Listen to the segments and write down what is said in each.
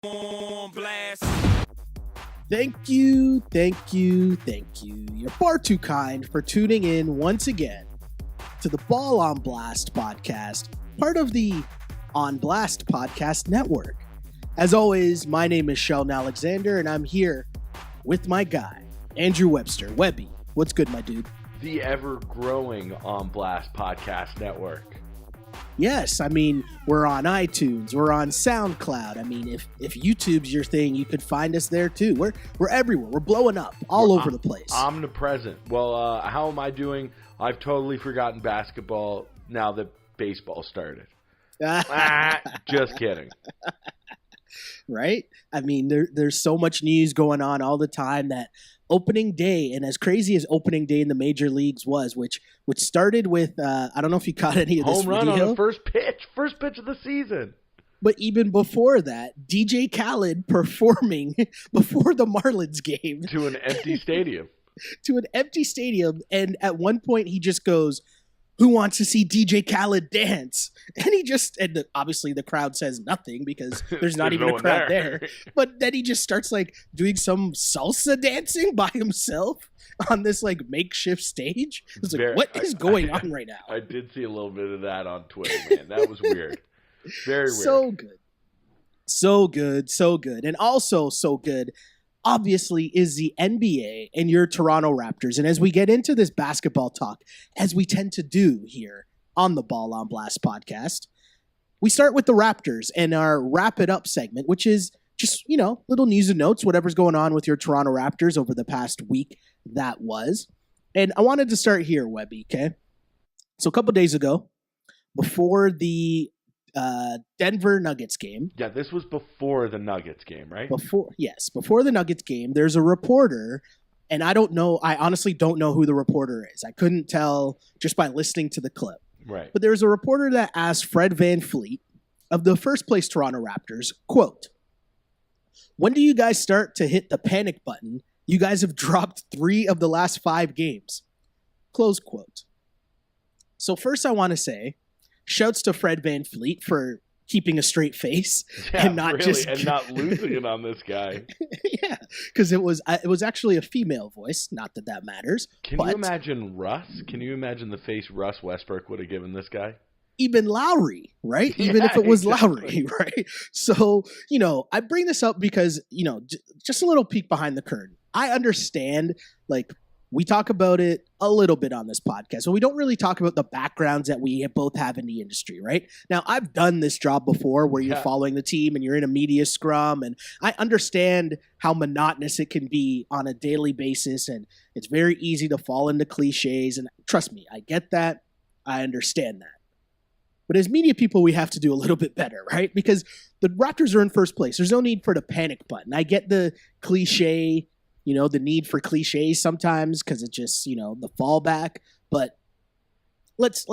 On blast. Thank you. You're far too kind for tuning in once again to the Ball on Blast podcast, part of the On Blast podcast network. As always, my name is Sheldon and Andrew, and I'm here with my guy, Andrew Webster. Webby, what's good, my dude? The ever-growing On Blast podcast network. Yes, I mean, we're on iTunes, we're on SoundCloud. I mean, if YouTube's your thing, you could find us there too. We're everywhere. We're blowing up all over the place. Omnipresent. Well, how am I doing? I've totally forgotten basketball now that baseball started. Just kidding. Right? I mean, there's so much news going on all the time that opening day, and as crazy as opening day in the major leagues was, which started with, I don't know if you caught any of this home run video. On the first pitch of the season. But even before that, DJ Khaled performing before the Marlins game. To an empty stadium. And at one point he just goes, "Who wants to see DJ Khaled dance?" And obviously the crowd says nothing because there's not even no a crowd there. But then he just starts like doing some salsa dancing by himself on this like makeshift stage. It's like, what is going on right now? I did see a little bit of that on Twitter, man. That was weird. Very weird. So good. And also so good, obviously, is the NBA and your Toronto Raptors. And as we get into this basketball talk, as we tend to do here on the Ball on Blast podcast, we start with the Raptors and our Wrap It Up segment, which is just, little news and notes, whatever's going on with your Toronto Raptors over the past week that was. And I wanted to start here, Webby, okay? So a couple days ago, before the Denver Nuggets game. Yeah, this was before the Nuggets game, right? Before the Nuggets game, there's a reporter, and I honestly don't know who the reporter is. I couldn't tell just by listening to the clip. Right. But there's a reporter that asked Fred VanVleet of the first place Toronto Raptors, quote, "When do you guys start to hit the panic button? You guys have dropped 3 of the last 5 games." Close quote. So first I want to say, shouts to Fred VanVleet for keeping a straight face and not losing it on this guy. Yeah, because it was actually a female voice. Not that matters. Can you imagine Russ? Can you imagine the face Russ Westbrook would have given this guy? Even Lowry, right? Even if it was Lowry, right? So, I bring this up because, just a little peek behind the curtain. I understand, we talk about it a little bit on this podcast, but we don't really talk about the backgrounds that we both have in the industry, right? Now, I've done this job before where you're following the team and you're in a media scrum, and I understand how monotonous it can be on a daily basis, and it's very easy to fall into cliches, and trust me, I get that. I understand that. But as media people, we have to do a little bit better, right? Because the Raptors are in first place. There's no need for the panic button. I get the cliche, the need for cliches sometimes because it's just, the fallback. But let's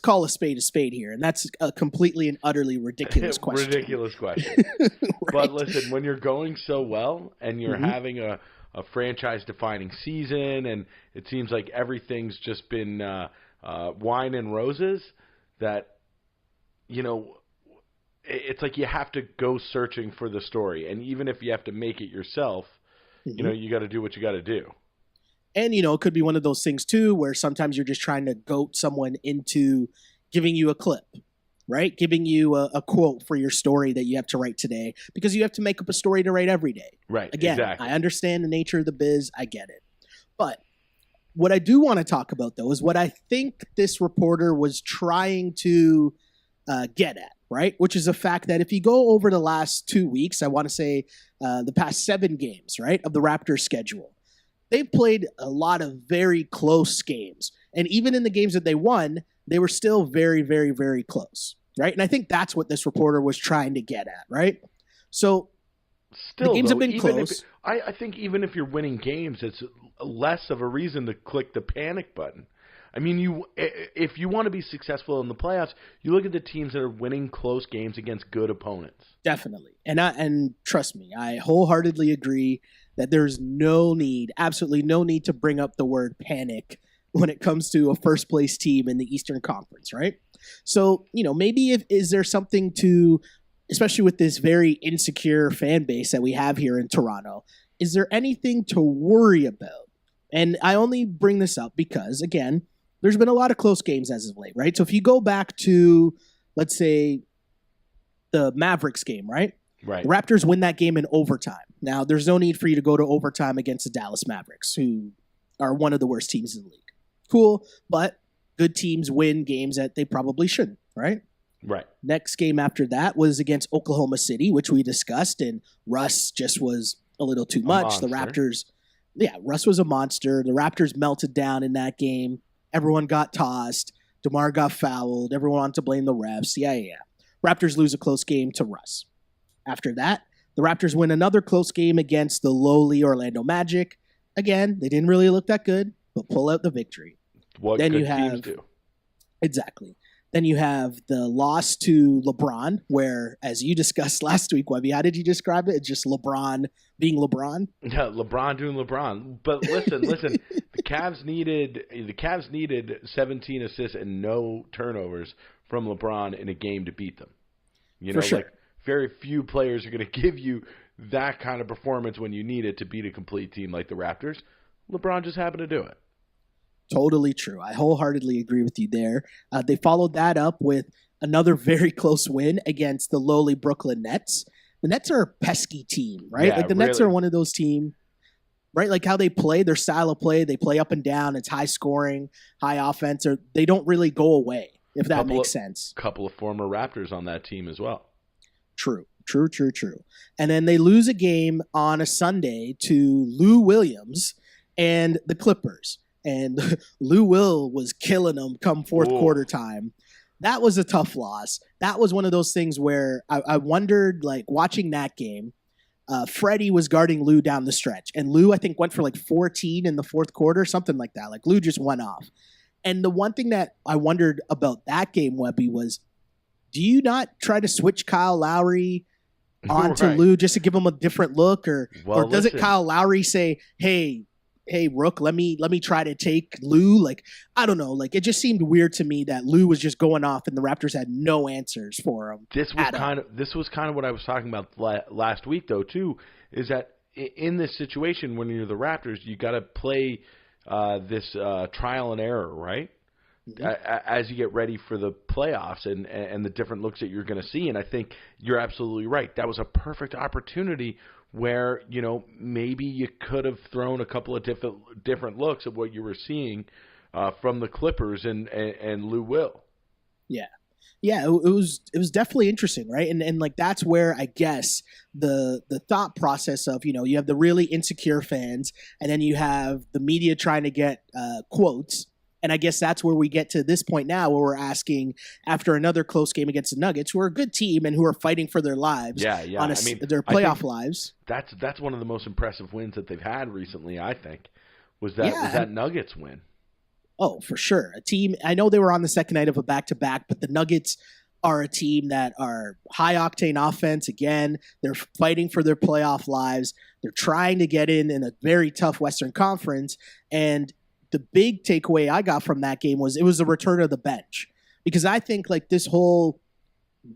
call a spade here. And that's a completely and utterly ridiculous question. Ridiculous question. Right? But listen, when you're going so well and you're having a franchise-defining season and it seems like everything's just been wine and roses, that, it's like you have to go searching for the story. And even if you have to make it yourself, you got to do what you got to do. And, it could be one of those things, too, where sometimes you're just trying to goat someone into giving you a clip, right? Giving you a quote for your story that you have to write today because you have to make up a story to write every day. Right. Again, exactly. I understand the nature of the biz. I get it. But what I do want to talk about, though, is what I think this reporter was trying to get at. Right, which is the fact that if you go over the last 2 weeks, I want to say the past 7 games, right, of the Raptors schedule, they've played a lot of very close games. And even in the games that they won, they were still very, very, very close, right? And I think that's what this reporter was trying to get at, right? So still, the games have been close. I think even if you're winning games, it's less of a reason to click the panic button. I mean, if you want to be successful in the playoffs, you look at the teams that are winning close games against good opponents. Definitely. And trust me, I wholeheartedly agree that there's no need, absolutely no need to bring up the word panic when it comes to a first place team in the Eastern Conference, right? So, maybe is there something to especially with this very insecure fan base that we have here in Toronto, is there anything to worry about? And I only bring this up because, again, there's been a lot of close games as of late, right? So if you go back to, let's say, the Mavericks game, right? Right. The Raptors win that game in overtime. Now, there's no need for you to go to overtime against the Dallas Mavericks, who are one of the worst teams in the league. Cool, but good teams win games that they probably shouldn't, right? Right. Next game after that was against Oklahoma City, which we discussed, and Russ just was a little too much. The Raptors, Russ was a monster. The Raptors melted down in that game. Everyone got tossed. DeMar got fouled. Everyone wanted to blame the refs. Yeah. Raptors lose a close game to Russ. After that, the Raptors win another close game against the lowly Orlando Magic. Again, they didn't really look that good, but pull out the victory. What then good teams do. Exactly. Then you have the loss to LeBron, where, as you discussed last week, Webby, how did you describe it? It's just LeBron being LeBron? Yeah, LeBron doing LeBron. But listen, the Cavs needed 17 assists and no turnovers from LeBron in a game to beat them. You know, For sure. like very few players are going to give you that kind of performance when you need it to beat a complete team like the Raptors. LeBron just happened to do it. Totally true. I wholeheartedly agree with you there. They followed that up with another very close win against the lowly Brooklyn Nets. The Nets are a pesky team, right? Yeah, like the Nets are one of those teams, right? Like how they play, their style of play, they play up and down. It's high scoring, high offense, or they don't really go away, if that makes sense. Couple of former Raptors on that team as well. True. And then they lose a game on a Sunday to Lou Williams and the Clippers. And Lou Will was killing them come fourth quarter time. That was a tough loss. That was one of those things where I wondered, like, watching that game, Freddie was guarding Lou down the stretch. And Lou, I think, went for like 14 in the fourth quarter, something like that. Like, Lou just went off. And the one thing that I wondered about that game, Webby, was, do you not try to switch Kyle Lowry onto Lou just to give him a different look? Or does it Kyle Lowry say, hey, Rook, let me try to take Lou? Like, I don't know. Like, it just seemed weird to me that Lou was just going off and the Raptors had no answers for him. This was kind of what I was talking about last week, though, too, is that in this situation, when you're the Raptors, you got to play this trial and error, right? Mm-hmm. As you get ready for the playoffs and the different looks that you're going to see. And I think you're absolutely right. That was a perfect opportunity where, you know, maybe you could have thrown a couple of different looks at what you were seeing from the Clippers and Lou Will. Yeah, it was definitely interesting, right? And like that's where I guess the thought process of, you know, you have the really insecure fans and then you have the media trying to get quotes. And I guess that's where we get to this point now where we're asking, after another close game against the Nuggets, who are a good team and who are fighting for their lives, their playoff lives. That's one of the most impressive wins that they've had recently, I think, was that Nuggets win. Oh, for sure. A team, I know they were on the second night of a back-to-back, but the Nuggets are a team that are high-octane offense. Again, they're fighting for their playoff lives. They're trying to get in a very tough Western Conference, and the big takeaway I got from that game was it was the return of the bench. Because I think like this whole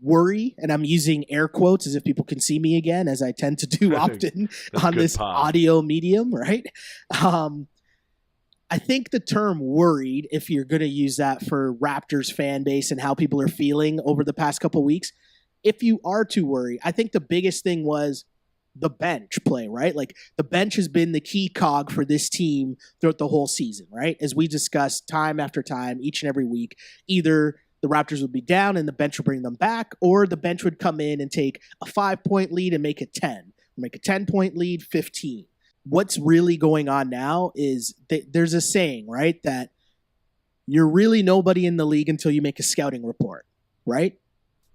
worry, and I'm using air quotes as if people can see me again, as I tend to do often on this audio medium, right? I think the term worried, if you're going to use that for Raptors fan base and how people are feeling over the past couple of weeks, if you are too worried, I think the biggest thing was the bench play, right? Like the bench has been the key cog for this team throughout the whole season, right? As we discussed time after time, each and every week, either the Raptors would be down and the bench would bring them back, or the bench would come in and take a 5-point lead and make it 10, or make a 10-point lead 15. What's really going on now is there's a saying, right? That you're really nobody in the league until you make a scouting report, right?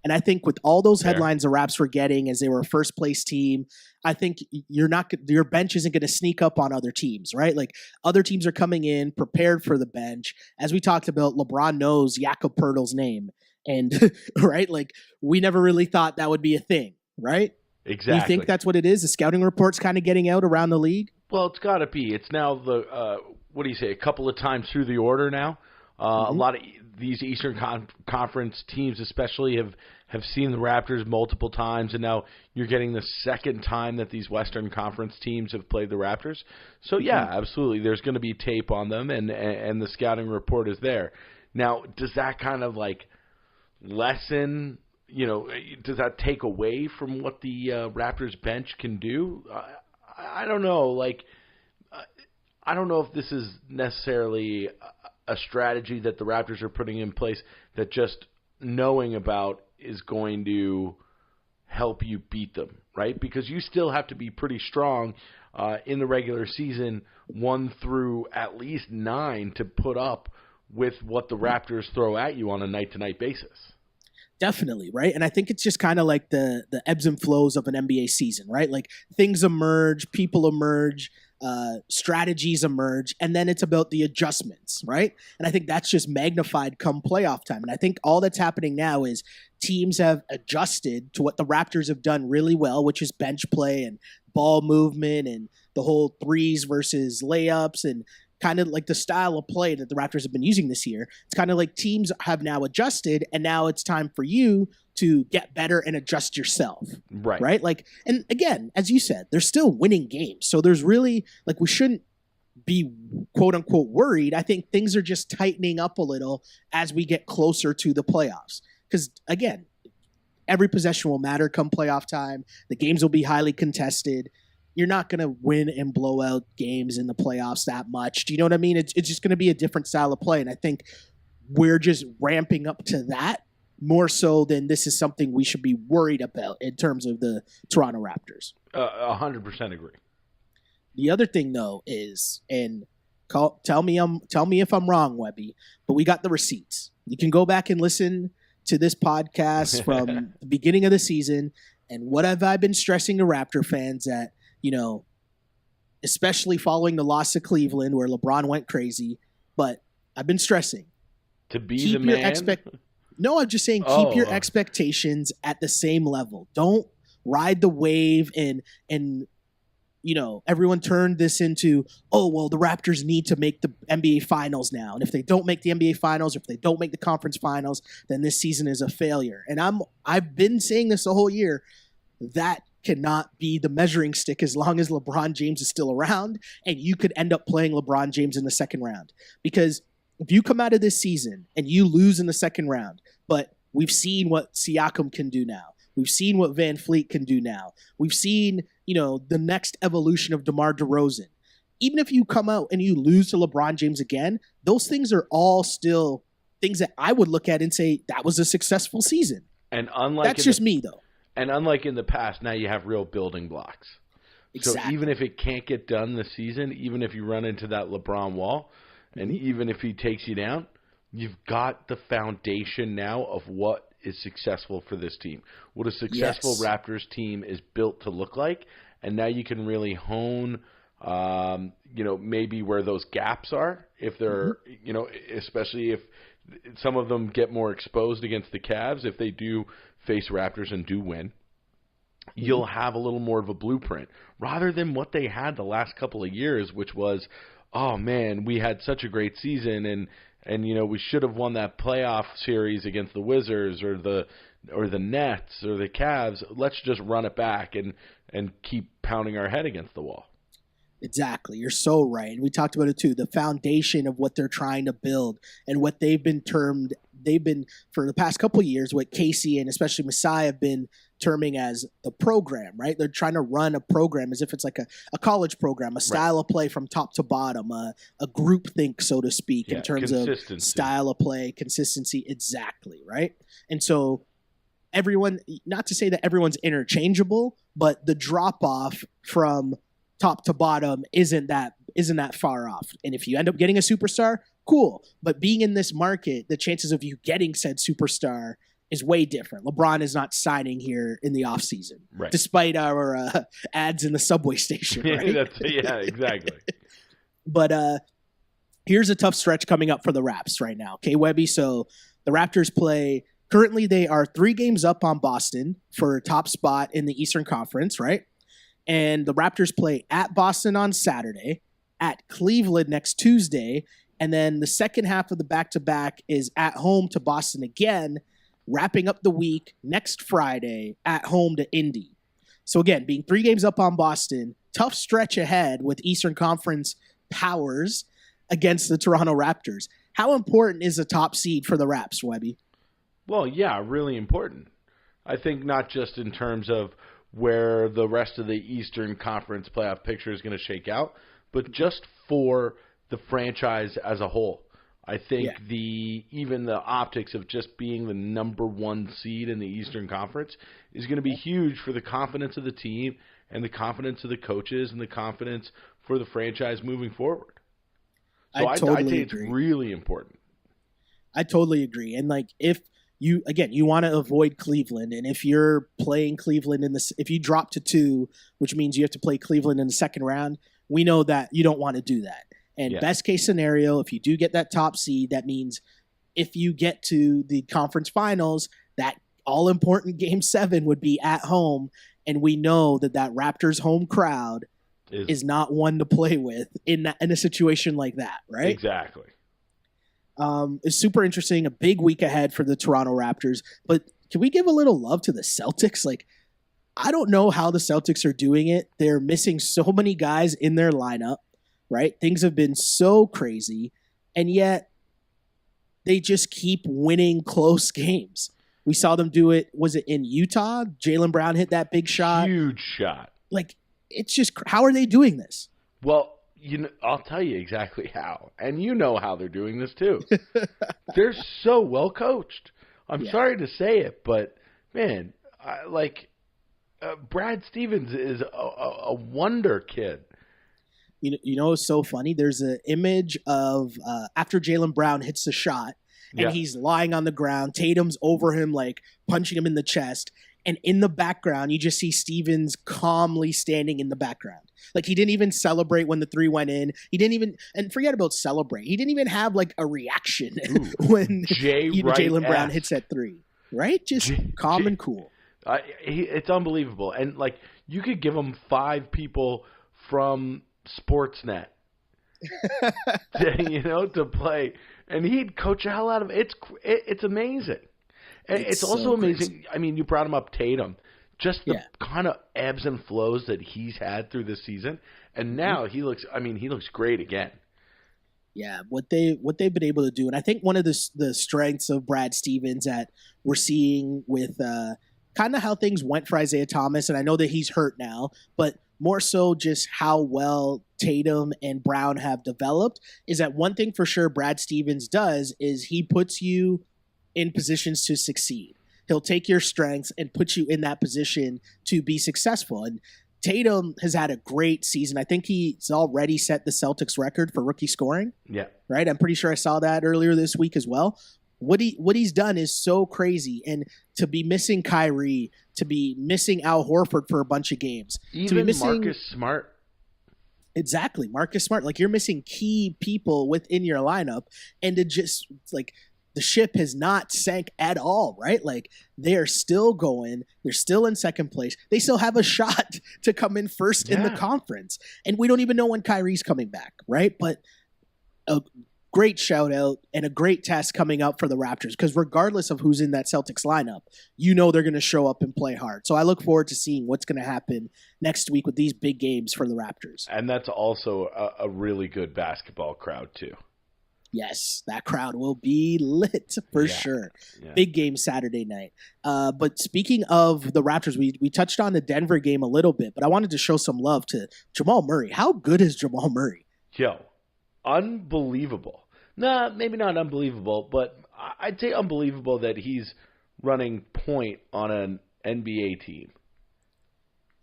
And I think with all those headlines the Raps were getting as they were a first place team, I think your bench isn't going to sneak up on other teams, right? Like other teams are coming in prepared for the bench. As we talked about, LeBron knows Jakob Poeltl's name, and right, like we never really thought that would be a thing, right? Exactly. Do you think that's what it is? The scouting report's kind of getting out around the league? Well, it's got to be. It's now a couple of times through the order now. A lot of these Eastern Conference teams especially have seen the Raptors multiple times, and now you're getting the second time that these Western Conference teams have played the Raptors. So, yeah, absolutely. There's going to be tape on them, and the scouting report is there. Now, does that kind of, like, lessen, does that take away from what the Raptors bench can do? I don't know. Like, I don't know if this is necessarily a strategy that the Raptors are putting in place that just knowing about is going to help you beat them, right? Because you still have to be pretty strong in the regular season, 1 through at least 9, to put up with what the Raptors throw at you on a night-to-night basis. Definitely, right? And I think it's just kind of like the ebbs and flows of an NBA season, right? Like things emerge, people emerge, strategies emerge, and then it's about the adjustments, right? And I think that's just magnified come playoff time. And I think all that's happening now is teams have adjusted to what the Raptors have done really well, which is bench play and ball movement and the whole threes versus layups and kind of like the style of play that the Raptors have been using this year. It's kind of like teams have now adjusted, and now it's time for you to get better and adjust yourself. Right? Like, and again, as you said, they're still winning games. So there's really, like, we shouldn't be quote unquote worried. I think things are just tightening up a little as we get closer to the playoffs. Because again, every possession will matter come playoff time. The games will be highly contested. You're not going to win and blow out games in the playoffs that much. Do you know what I mean? It's just going to be a different style of play. And I think we're just ramping up to that more so than this is something we should be worried about in terms of the Toronto Raptors. 100% agree. The other thing, though, is, and tell me if I'm wrong, Webby, but we got the receipts. You can go back and listen to this podcast from the beginning of the season. And what have I been stressing to Raptor fans that, especially following the loss to Cleveland where LeBron went crazy, but I've been stressing. To be the man? No, I'm just saying keep your expectations at the same level. Don't ride the wave and everyone turned this into, the Raptors need to make the NBA Finals now. And if they don't make the NBA Finals, or if they don't make the conference finals, then this season is a failure. And I've been saying this the whole year. That cannot be the measuring stick as long as LeBron James is still around, and you could end up playing LeBron James in the second round. Because if you come out of this season and you lose in the second round, but we've seen what Siakam can do now. We've seen what Van Fleet can do now. We've seen, the next evolution of DeMar DeRozan. Even if you come out and you lose to LeBron James again, those things are all still things that I would look at and say that was a successful season. And that's just me, though. And unlike in the past, now you have real building blocks. Exactly. So even if it can't get done this season, even if you run into that LeBron wall, and even if he takes you down, you've got the foundation now of what is successful for this team, what a successful Raptors team is built to look like, and now you can really hone, maybe where those gaps are, if they're, especially if some of them get more exposed against the Cavs, if they do face Raptors and do win, you'll have a little more of a blueprint rather than what they had the last couple of years, which was, oh man, we had such a great season and we should have won that playoff series against the Wizards or the Nets or the Cavs. Let's just run it back and keep pounding our head against the wall. Exactly. You're so right. And we talked about it too. The foundation of what they're trying to build and what they've been for the past couple of years, what Casey and especially Masai have been terming as the program, right? They're trying to run a program as if it's like a college program, a style of play from top to bottom, a group think, so to speak, in terms of style of play, consistency. Exactly. Right. And so everyone, not to say that everyone's interchangeable, but the drop off from top to bottom isn't that far off. And if you end up getting a superstar, cool. But being in this market, the chances of you getting said superstar is way different. LeBron is not signing here in the offseason, despite our ads in the subway station. Right? Yeah, exactly. But here's a tough stretch coming up for the Raps right now. Okay, Webby. So the Raptors play. Currently, they are 3 games up on Boston for a top spot in the Eastern Conference, right? And the Raptors play at Boston on Saturday, at Cleveland next Tuesday, and then the second half of the back-to-back is at home to Boston again, wrapping up the week next Friday at home to Indy. So again, being 3 games up on Boston, tough stretch ahead with Eastern Conference powers against the Toronto Raptors. How important is a top seed for the Raps, Webby? Well, yeah, really important. I think not just in terms of where the rest of the Eastern Conference playoff picture is going to shake out, but just for the franchise as a whole. I think even the optics of just being the number 1 seed in the Eastern Conference is going to be huge for the confidence of the team and the confidence of the coaches and the confidence for the franchise moving forward. So I think it's really important. I totally agree. And like if you want to avoid Cleveland, and if you're playing Cleveland if you drop to 2, which means you have to play Cleveland in the second round, we know that you don't want to do that. And best case scenario, if you do get that top seed, that means if you get to the conference finals, that all important Game 7 would be at home. And we know that Raptors home crowd is not one to play with in a situation like that, right? Exactly. It's super interesting. A big week ahead for the Toronto Raptors. But can we give a little love to the Celtics? Like, I don't know how the Celtics are doing it. They're missing so many guys in their lineup, right? Things have been so crazy, and yet they just keep winning close games. We saw them do it. Was it in Utah? Jaylen Brown hit that big shot. Huge shot. Like, it's just, how are they doing this? Well, I'll tell you exactly how. And you know how they're doing this too. They're so well coached. I'm sorry to say it, but man, Brad Stevens is a wonder kid. You know, it's so funny. There's an image of after Jaylen Brown hits the shot, and he's lying on the ground. Tatum's over him, like punching him in the chest. And in the background, you just see Stevens calmly standing in the background. Like, he didn't even celebrate when the 3 went in. He didn't even, and forget about celebrate. He didn't even have like a reaction when Jaylen Brown hits that 3. Right? Just calm and cool. It's unbelievable. And like, you could give him 5 people from Sportsnet, to play, and he'd coach the hell out of it. It's amazing. And it's also amazing. Crazy. I mean, you brought him up, Tatum. Just the kind of ebbs and flows that he's had through this season, and now he looks great again. Yeah, what they've been able to do, and I think one of the strengths of Brad Stevens that we're seeing with kind of how things went for Isaiah Thomas, and I know that he's hurt now, but more so just how well Tatum and Brown have developed, is that one thing for sure Brad Stevens does is he puts you in positions to succeed. He'll take your strengths and put you in that position to be successful. And Tatum has had a great season. I think he's already set the Celtics record for rookie scoring. Yeah. Right? I'm pretty sure I saw that earlier this week as well. What he's done is so crazy. And to be missing Kyrie, to be missing Al Horford for a bunch of games. Even to be missing Marcus Smart. Exactly. Marcus Smart. Like, you're missing key people within your lineup. And to just, like, the ship has not sank at all, right? Like, they are still going. They're still in second place. They still have a shot to come in first in the conference. And we don't even know when Kyrie's coming back, right? But a great shout out and a great test coming up for the Raptors, because regardless of who's in that Celtics lineup, they're going to show up and play hard. So I look forward to seeing what's going to happen next week with these big games for the Raptors. And that's also a really good basketball crowd too. Yes, that crowd will be lit for sure. Yeah. Big game Saturday night. But speaking of the Raptors, we touched on the Denver game a little bit, but I wanted to show some love to Jamal Murray. How good is Jamal Murray? Yo, unbelievable. Nah, maybe not unbelievable, but I'd say unbelievable that he's running point on an NBA team.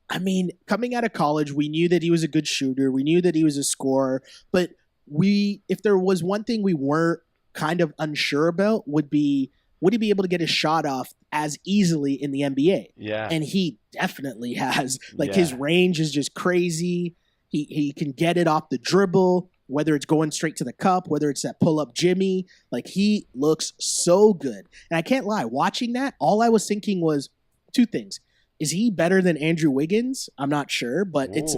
I mean, coming out of college, we knew that he was a good shooter. We knew that he was a scorer, but if there was one thing we weren't kind of unsure about, would he be able to get his shot off as easily in the NBA? Yeah. And he definitely has. Like, his range is just crazy. He can get it off the dribble, whether it's going straight to the cup, whether it's that pull-up Jimmy. Like, he looks so good. And I can't lie, watching that, all I was thinking was 2 things. Is he better than Andrew Wiggins? I'm not sure, but it's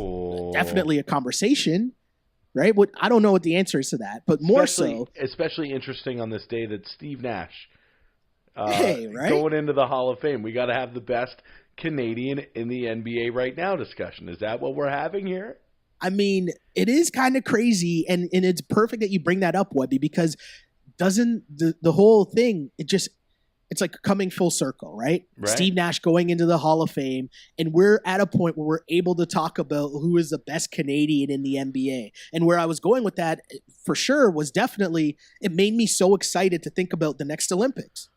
definitely a conversation. Right? I don't know what the answer is to that, but more so. Especially interesting on this day that Steve Nash Hey, right? Going into the Hall of Fame. We got to have the best Canadian in the NBA right now discussion. Is that what we're having here? I mean, it is kind of crazy, and it's perfect that you bring that up, Webby, because doesn't the whole thing, it's like coming full circle, right? Steve Nash going into the Hall of Fame, and we're at a point where we're able to talk about who is the best Canadian in the NBA. And where I was going with that, for sure, was definitely, it made me so excited to think about the next Olympics.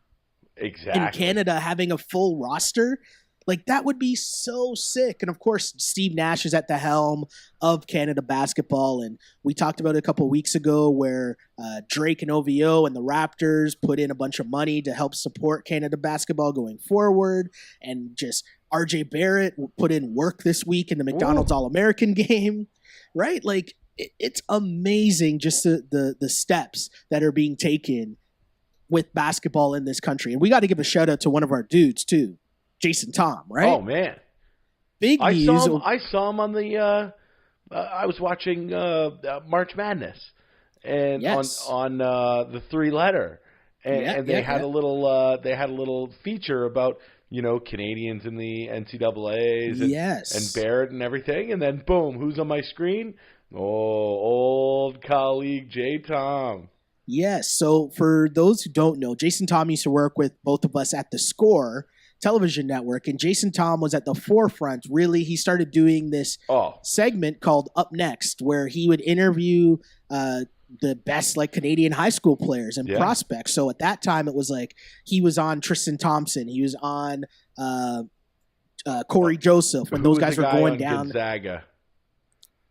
Exactly. In Canada, having a full roster, like that would be so sick. And of course, Steve Nash is at the helm of Canada basketball. And we talked about it a couple of weeks ago where Drake and OVO and the Raptors put in a bunch of money to help support Canada basketball going forward. And just RJ Barrett put in work this week in the McDonald's All-American game, right? Like it's amazing just the steps that are being taken with basketball in this country. And we got to give a shout out to one of our dudes too, Jason Tom, right? Oh man. Big news. I saw him on the I was watching March Madness and on the 3-letter. And they had a little feature about, Canadians in the NCAAs and Barrett and everything. And then boom, who's on my screen? Oh, old colleague J Tom. Yes. So for those who don't know, Jason Tom used to work with both of us at The Score television network, and Jason Tom was at the forefront. Really, he started doing this segment called Up Next, where he would interview the best Canadian high school players and prospects. So at that time, it was like he was on Tristan Thompson, he was on Corey Joseph when those guys were going down. Gonzaga.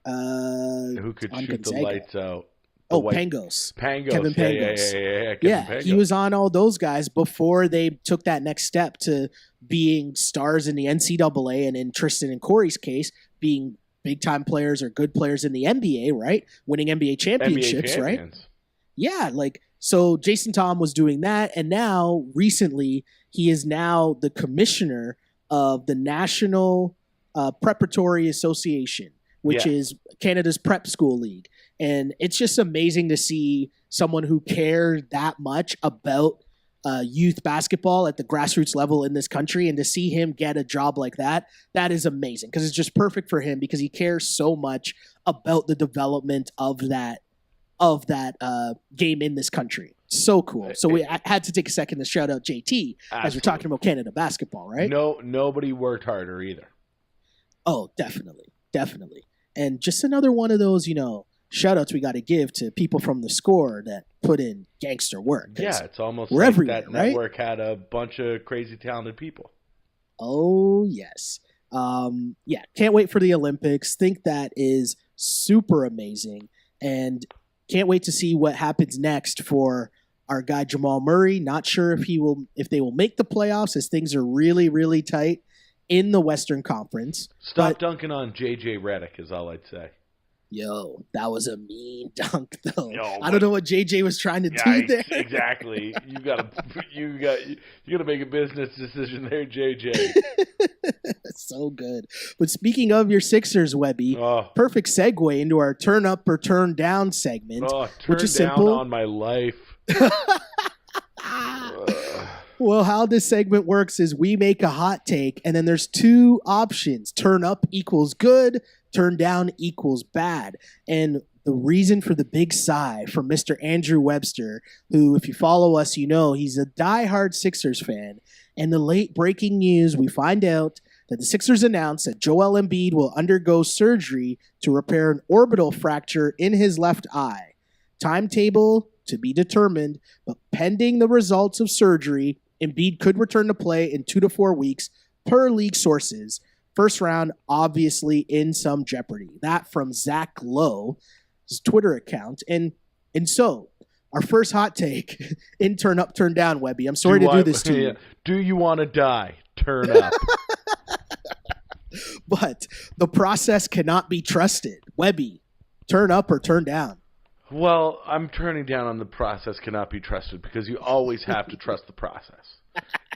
Who could shoot Gonzaga. The lights out? Pangos. Kevin Pangos. Yeah, he was on all those guys before they took that next step to being stars in the NCAA, and in Tristan and Corey's case, being big-time players or good players in the NBA, right? Winning NBA championships, right? Yeah, so Jason Tom was doing that, and now, recently, he is now the commissioner of the National Preparatory Association, which is Canada's prep school league. And it's just amazing to see someone who cares that much about youth basketball at the grassroots level in this country, and to see him get a job like that is amazing, because it's just perfect for him, because he cares so much about the development of that game in this country. So cool. So I had to take a second to shout out JT as we're talking about Canada basketball, right? No, nobody worked harder either. Oh, definitely. And just another one of those, shout-outs we got to give to people from The Score that put in gangster work. Yeah, it's almost like that network had a bunch of crazy talented people. Oh, yes. Can't wait for the Olympics. Think that is super amazing. And can't wait to see what happens next for our guy Jamal Murray. Not sure if they will make the playoffs, as things are really, really tight in the Western Conference. Stop dunking on JJ Redick is all I'd say. Yo, that was a mean dunk, though. I don't know what JJ was trying to do there. Exactly. You gotta make a business decision there, JJ. So good. But speaking of your Sixers, Webby, perfect segue into our turn up or turn down segment, which is simple. On my life. Well, how this segment works is we make a hot take, and then there's two options. Turn up equals good, turn down equals bad. And the reason for the big sigh from Mr. Andrew Webster, who, if you follow us, he's a diehard Sixers fan. And the late breaking news, we find out that the Sixers announced that Joel Embiid will undergo surgery to repair an orbital fracture in his left eye. Timetable to be determined, but pending the results of surgery, Embiid could return to play in 2 to 4 weeks per league sources. First round, obviously in some jeopardy. That from Zach Lowe, his Twitter account. And so, our first hot take in Turn Up, Turn Down, Webby. I'm sorry to do this to you. Do you want to die? Turn up. But the process cannot be trusted. Webby, turn up or turn down? Well, I'm turning down on the process cannot be trusted, because you always have to trust the process.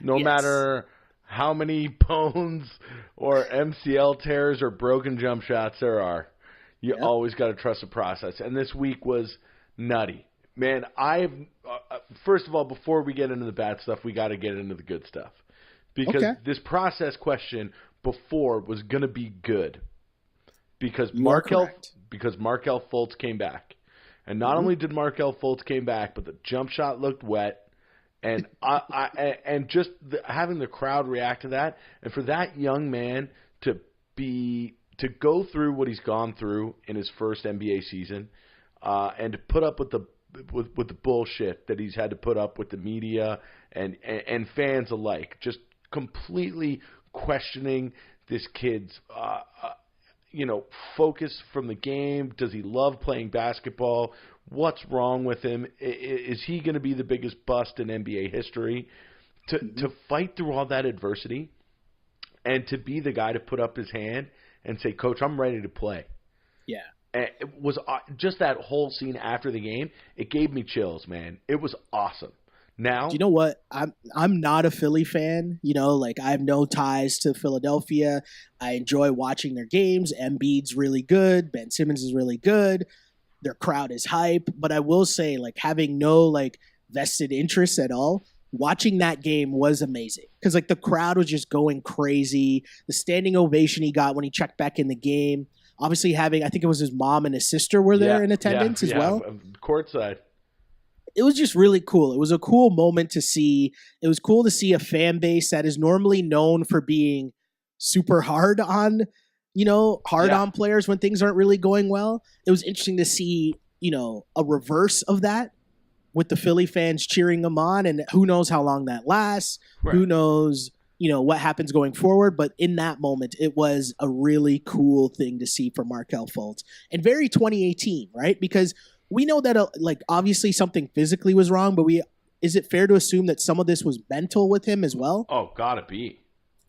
No matter how many bones or MCL tears or broken jump shots there are, you always got to trust the process. And this week was nutty. Man, first of all, before we get into the bad stuff, we got to get into the good stuff. Because this process question before was going to be good. Because Markelle Fultz came back. And not only did Markelle Fultz came back, but the jump shot looked wet. And just having the crowd react to that, and for that young man to go through what he's gone through in his first NBA season, and to put up with the bullshit that he's had to put up with the media and fans alike, just completely questioning this kid's focus from the game. Does he love playing basketball? What's wrong with him? Is he going to be the biggest bust in NBA history? To fight through all that adversity and to be the guy to put up his hand and say, Coach, I'm ready to play. Yeah. And it was just that whole scene after the game. It gave me chills, man. It was awesome. Now, do you know what? I'm not a Philly fan. I have no ties to Philadelphia. I enjoy watching their games. Embiid's really good. Ben Simmons is really good. Their crowd is hype. But I will say, having no vested interest at all, watching that game was amazing. Because the crowd was just going crazy. The standing ovation he got when he checked back in the game. Obviously I think it was his mom and his sister were there in attendance as well. Courtside. It was just really cool. It was a cool moment to see. It was cool to see a fan base that is normally known for being super hard on, on players when things aren't really going well. It was interesting to see, a reverse of that with the Philly fans cheering them on, and who knows how long that lasts. Right. Who knows, what happens going forward. But in that moment, it was a really cool thing to see from Markelle Fultz, and very 2018, right? Because we know that obviously something physically was wrong, but is it fair to assume that some of this was mental with him as well? Oh, gotta be.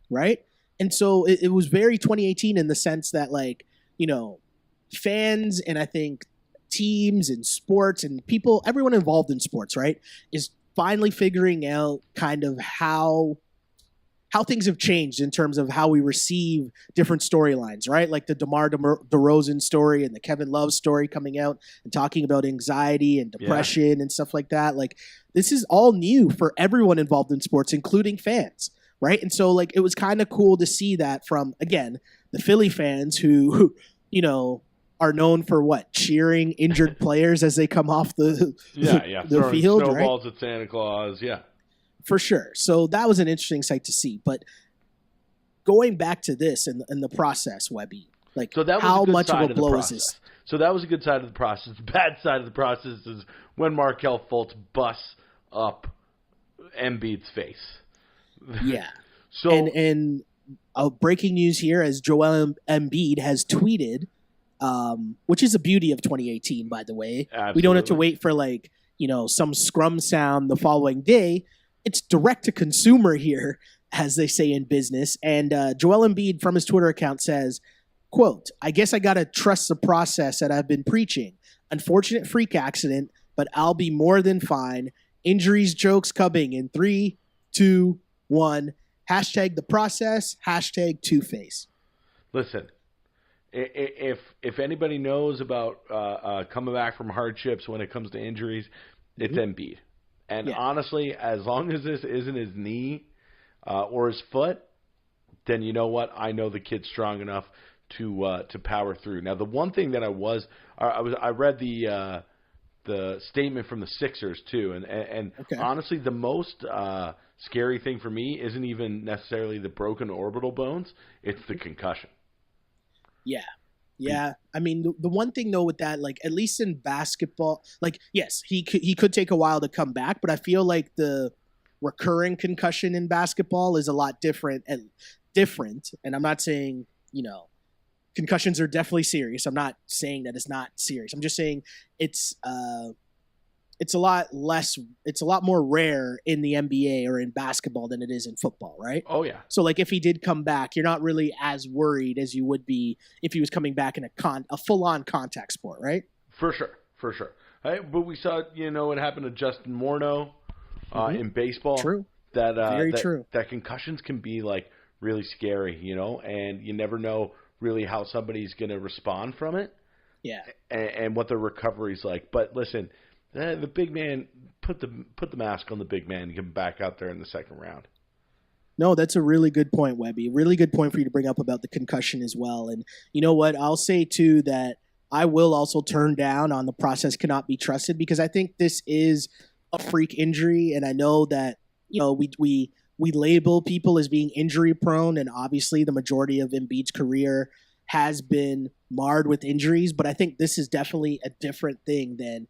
Right? And so it was very 2018 in the sense that fans and I think teams and sports and people, everyone involved in sports, right, is finally figuring out kind of how things have changed in terms of how we receive different storylines, right? Like the DeMar DeRozan story and the Kevin Love story coming out and talking about anxiety and depression and stuff like that. This is all new for everyone involved in sports, including fans, right? And so it was kind of cool to see that from, again, the Philly fans who, are known for cheering injured players as they come off the field, snowballs right? at Santa Claus, For sure. So that was an interesting sight to see. But going back to this and the process, Webby, so that was how a good much side of a blow is this? So that was a good side of the process. The bad side of the process is when Markelle Fultz busts up Embiid's face. Yeah. So and breaking news here, as Joel Embiid has tweeted, which is a beauty of 2018, by the way. Absolutely. We don't have to wait for some scrum sound the following day. It's direct to consumer here, as they say in business. And Joel Embiid from his Twitter account says, quote, "I guess I got to trust the process that I've been preaching. Unfortunate freak accident, but I'll be more than fine. Injuries, jokes coming in 3, 2, 1. Hashtag the process. Hashtag Two-Face." Listen, if anybody knows about coming back from hardships when it comes to injuries, it's Embiid. And honestly, as long as this isn't his knee or his foot, then you know what? I know the kid's strong enough to power through. Now, the one thing that I read the statement from the Sixers too, and honestly, the most scary thing for me isn't even necessarily the broken orbital bones; it's the concussion. Yeah. Yeah. I mean, the one thing though with that, at least in basketball, yes, he could take a while to come back, but I feel like the recurring concussion in basketball is a lot different. And I'm not saying, concussions are definitely serious. I'm not saying that it's not serious. I'm just saying it's a lot more rare in the NBA or in basketball than it is in football, right? Oh, yeah. So, if he did come back, you're not really as worried as you would be if he was coming back in a full-on contact sport, right? For sure. But we saw, what happened to Justin Morneau in baseball. True. Very true. That concussions can be, really scary, and you never know really how somebody's going to respond from it. Yeah. And what the recovery's like. But listen, The big man, put the mask on the big man and get him back out there in the second round. No, that's a really good point, Webby. Really good point for you to bring up about the concussion as well. And you know what? I'll say too that I will also turn down on the process cannot be trusted, because I think this is a freak injury, and I know that we label people as being injury prone, and obviously the majority of Embiid's career has been marred with injuries, but I think this is definitely a different thing than,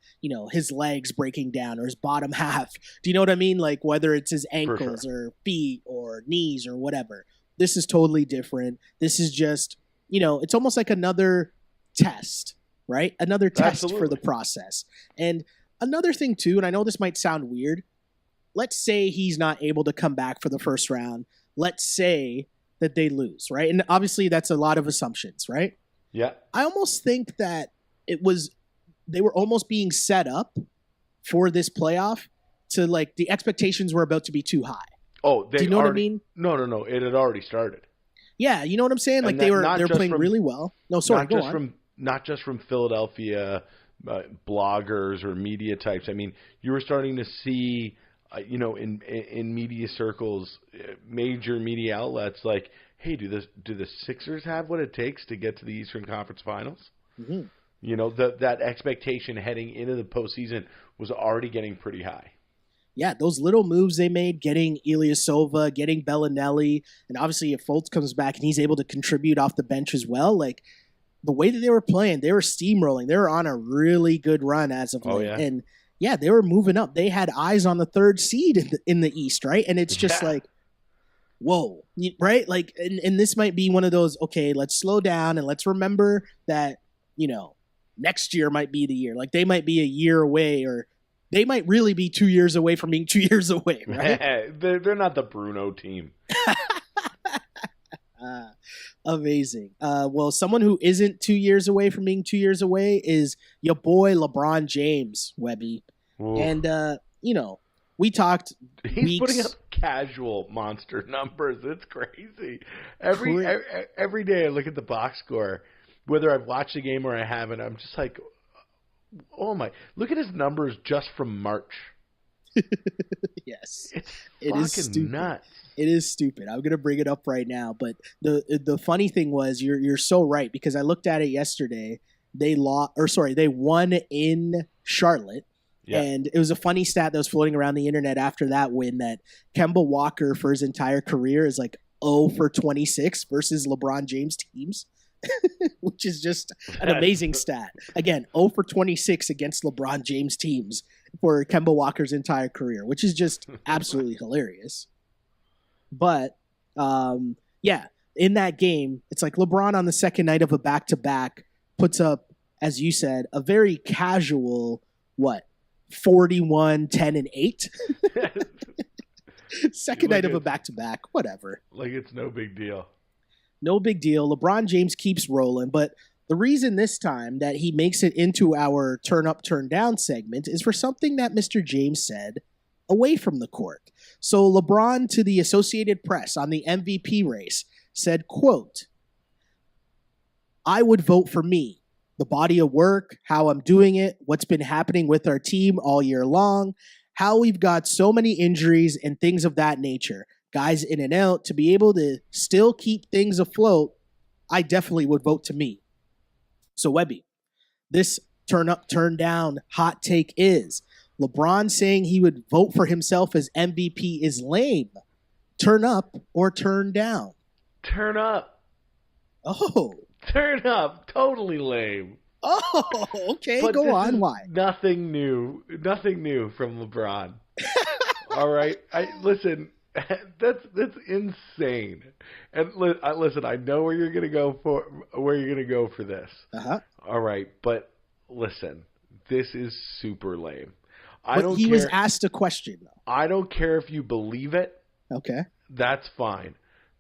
his legs breaking down or his bottom half. Do you know what I mean? Like whether it's his ankles or feet or knees or whatever. This is totally different. This is just, it's almost like another test, right? Another test for the process. And another thing too, and I know this might sound weird, let's say he's not able to come back for the first round. Let's say that they lose, right? And obviously that's a lot of assumptions, right? Yeah. I almost think that they were almost being set up for this playoff to, like, the expectations were about to be too high. Oh, do you know what I mean? No. It had already started. Yeah, you know what I'm saying? Like they're playing really well. No, sorry, go on. Not just from Philadelphia bloggers or media types. I mean, you were starting to see in media circles, major media outlets, like, hey, do the Sixers have what it takes to get to the Eastern Conference Finals? Mm-hmm. That expectation heading into the postseason was already getting pretty high. Yeah, those little moves they made, getting Ilyasova, getting Bellinelli, and obviously if Fultz comes back and he's able to contribute off the bench as well, like the way that they were playing, they were steamrolling. They were on a really good run as of late. Yeah. And yeah, they were moving up. They had eyes on the third seed in the East, right? And it's just like, whoa, right? Like, and this might be one of those, okay, let's slow down and let's remember that, next year might be the year. Like, they might be a year away, or they might really be 2 years away from being 2 years away, right? They're not the Bruno team. Amazing. Well, someone who isn't 2 years away from being 2 years away is your boy LeBron James, Webby. Ooh. And we talked. He's putting up casual monster numbers. It's crazy. Every day I look at the box score, whether I've watched the game or I haven't. I'm just like, oh my! Look at his numbers just from March. Yes, it is stupid. Nuts. It is stupid. I'm gonna bring it up right now. But the funny thing was, you're so right, because I looked at it yesterday. They won in Charlotte. Yeah. And it was a funny stat that was floating around the internet after that win that Kemba Walker for his entire career is like 0 for 26 versus LeBron James teams, which is just an amazing stat. Again, 0 for 26 against LeBron James teams for Kemba Walker's entire career, which is just absolutely hilarious. But, in that game, it's like LeBron on the second night of a back-to-back puts up, as you said, a very casual, 41, 10, and 8. Second night of a back-to-back, whatever. Like it's no big deal. No big deal. LeBron James keeps rolling, but the reason this time that he makes it into our turn up, turn down segment is for something that Mr. James said away from the court. So LeBron, to the Associated Press on the MVP race, said, quote, "I would vote for me. The body of work, how I'm doing it, what's been happening with our team all year long, how we've got so many injuries and things of that nature, guys in and out, to be able to still keep things afloat, I definitely would vote to me." So Webby, this turn up, turn down hot take is LeBron saying he would vote for himself as MVP is lame. Turn up or turn down? Turn up. Oh. Turn up. Totally lame. Oh, okay. But go on. Why? Nothing new from LeBron. All right. Listen. That's insane. And listen, I know where you're gonna go for this. Uh-huh. All right, but listen, this is super lame. He was asked a question though. I don't care if you believe it. Okay. That's fine.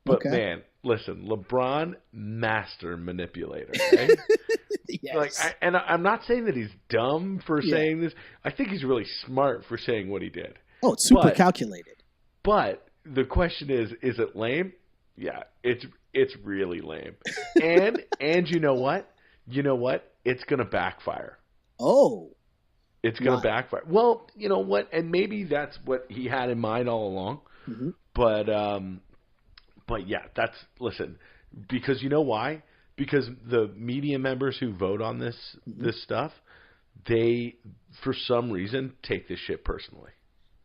But man, listen, LeBron, master manipulator. Okay? Yes. I'm not saying that he's dumb for saying this. I think he's really smart for saying what he did. Oh, it's super calculated. But the question is it lame? Yeah, it's really lame. And you know what? It's gonna backfire. Oh. It's going to backfire. Well, you know what? And maybe that's what he had in mind all along. Mm-hmm. But yeah, listen, because you know why? Because the media members who vote on this stuff, they, for some reason, take this shit personally.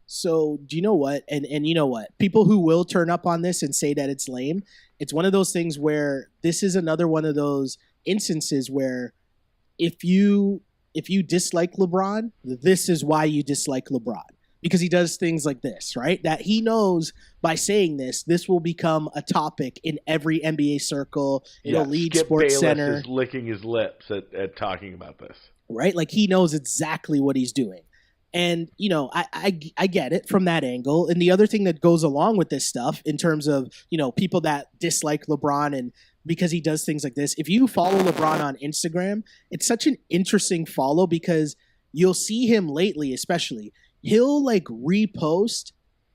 So do you know what? And you know what? People who will turn up on this and say that it's lame, it's one of those things where this is another one of those instances where if you dislike LeBron, this is why you dislike LeBron. Because he does things like this, right? That he knows by saying this will become a topic in every NBA circle. It'll lead Skip Sports Bayless Center. is licking his lips at talking about this. Right? Like he knows exactly what he's doing. And, you know, I get it from that angle. And the other thing that goes along with this stuff in terms of, you know, people that dislike LeBron and because he does things like this, if you follow LeBron on Instagram, it's such an interesting follow because you'll see him lately, especially, he'll like repost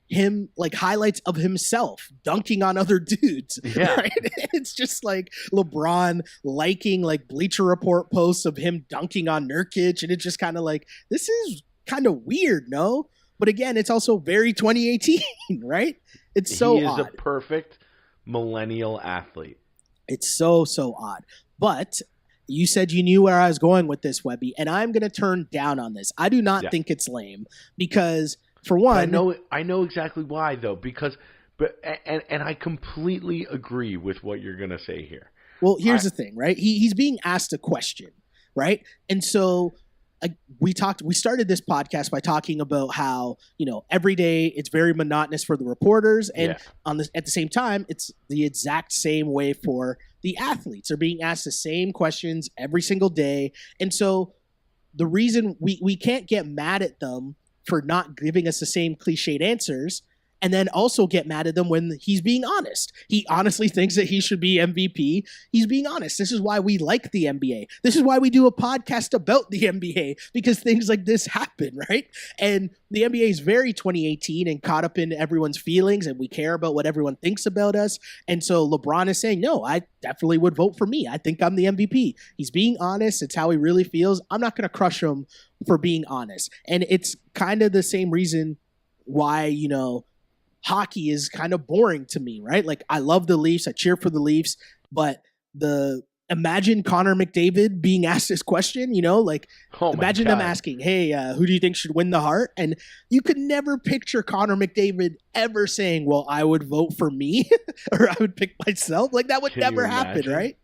him like highlights of himself dunking on other dudes. Yeah. Right? It's just like LeBron liking like Bleacher Report posts of him dunking on Nurkic. And it's just kind of like, this is kind of weird, no? But again, it's also very 2018, right? It's so odd. He is a perfect millennial athlete. It's so odd. But you said you knew where I was going with this, Webby, and I'm going to turn down on this. I do not think it's lame because, for one, I know exactly why though, because and I completely agree with what you're going to say here. Well, here's the thing, right? He's being asked a question, right? And so we started this podcast by talking about how, you know, every day it's very monotonous for the reporters, and at the same time, it's the exact same way for the athletes. Are being asked the same questions every single day. And so the reason we can't get mad at them for not giving us the same cliched answers and then also get mad at them when he's being honest. He honestly thinks that he should be MVP. He's being honest. This is why we like the NBA. This is why we do a podcast about the NBA, because things like this happen, right? And the NBA is very 2018 and caught up in everyone's feelings, and we care about what everyone thinks about us. And so LeBron is saying, no, I definitely would vote for me. I think I'm the MVP. He's being honest. It's how he really feels. I'm not going to crush him for being honest. And it's kind of the same reason why, you know, hockey is kind of boring to me, right? Like, I love the Leafs. I cheer for the Leafs, but imagine Connor McDavid being asked this question, you know, like imagine them asking, hey, who do you think should win the Hart? And you could never picture Connor McDavid ever saying, well, I would vote for me or I would pick myself. Like that would never happen, right?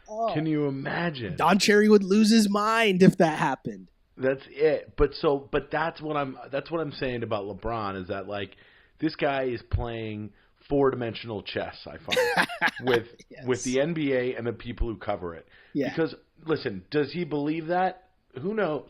Oh. Can you imagine? Don Cherry would lose his mind if that happened. That's it. But that's what I'm saying about LeBron is that, like, this guy is playing four-dimensional chess, I find, with the NBA and the people who cover it. Yeah. Because, listen, does he believe that? Who knows?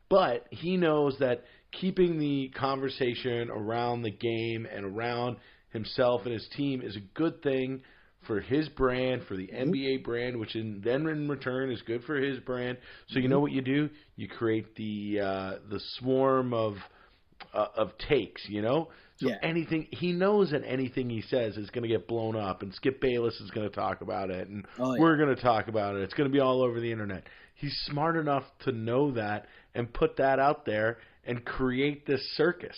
But he knows that keeping the conversation around the game and around himself and his team is a good thing for his brand, for the NBA brand, which then in return is good for his brand. So you know what you do? You create the swarm of takes, you know? So anything, he knows that anything he says is going to get blown up, and Skip Bayless is going to talk about it, and we're going to talk about it. It's going to be all over the internet. He's smart enough to know that and put that out there and create this circus.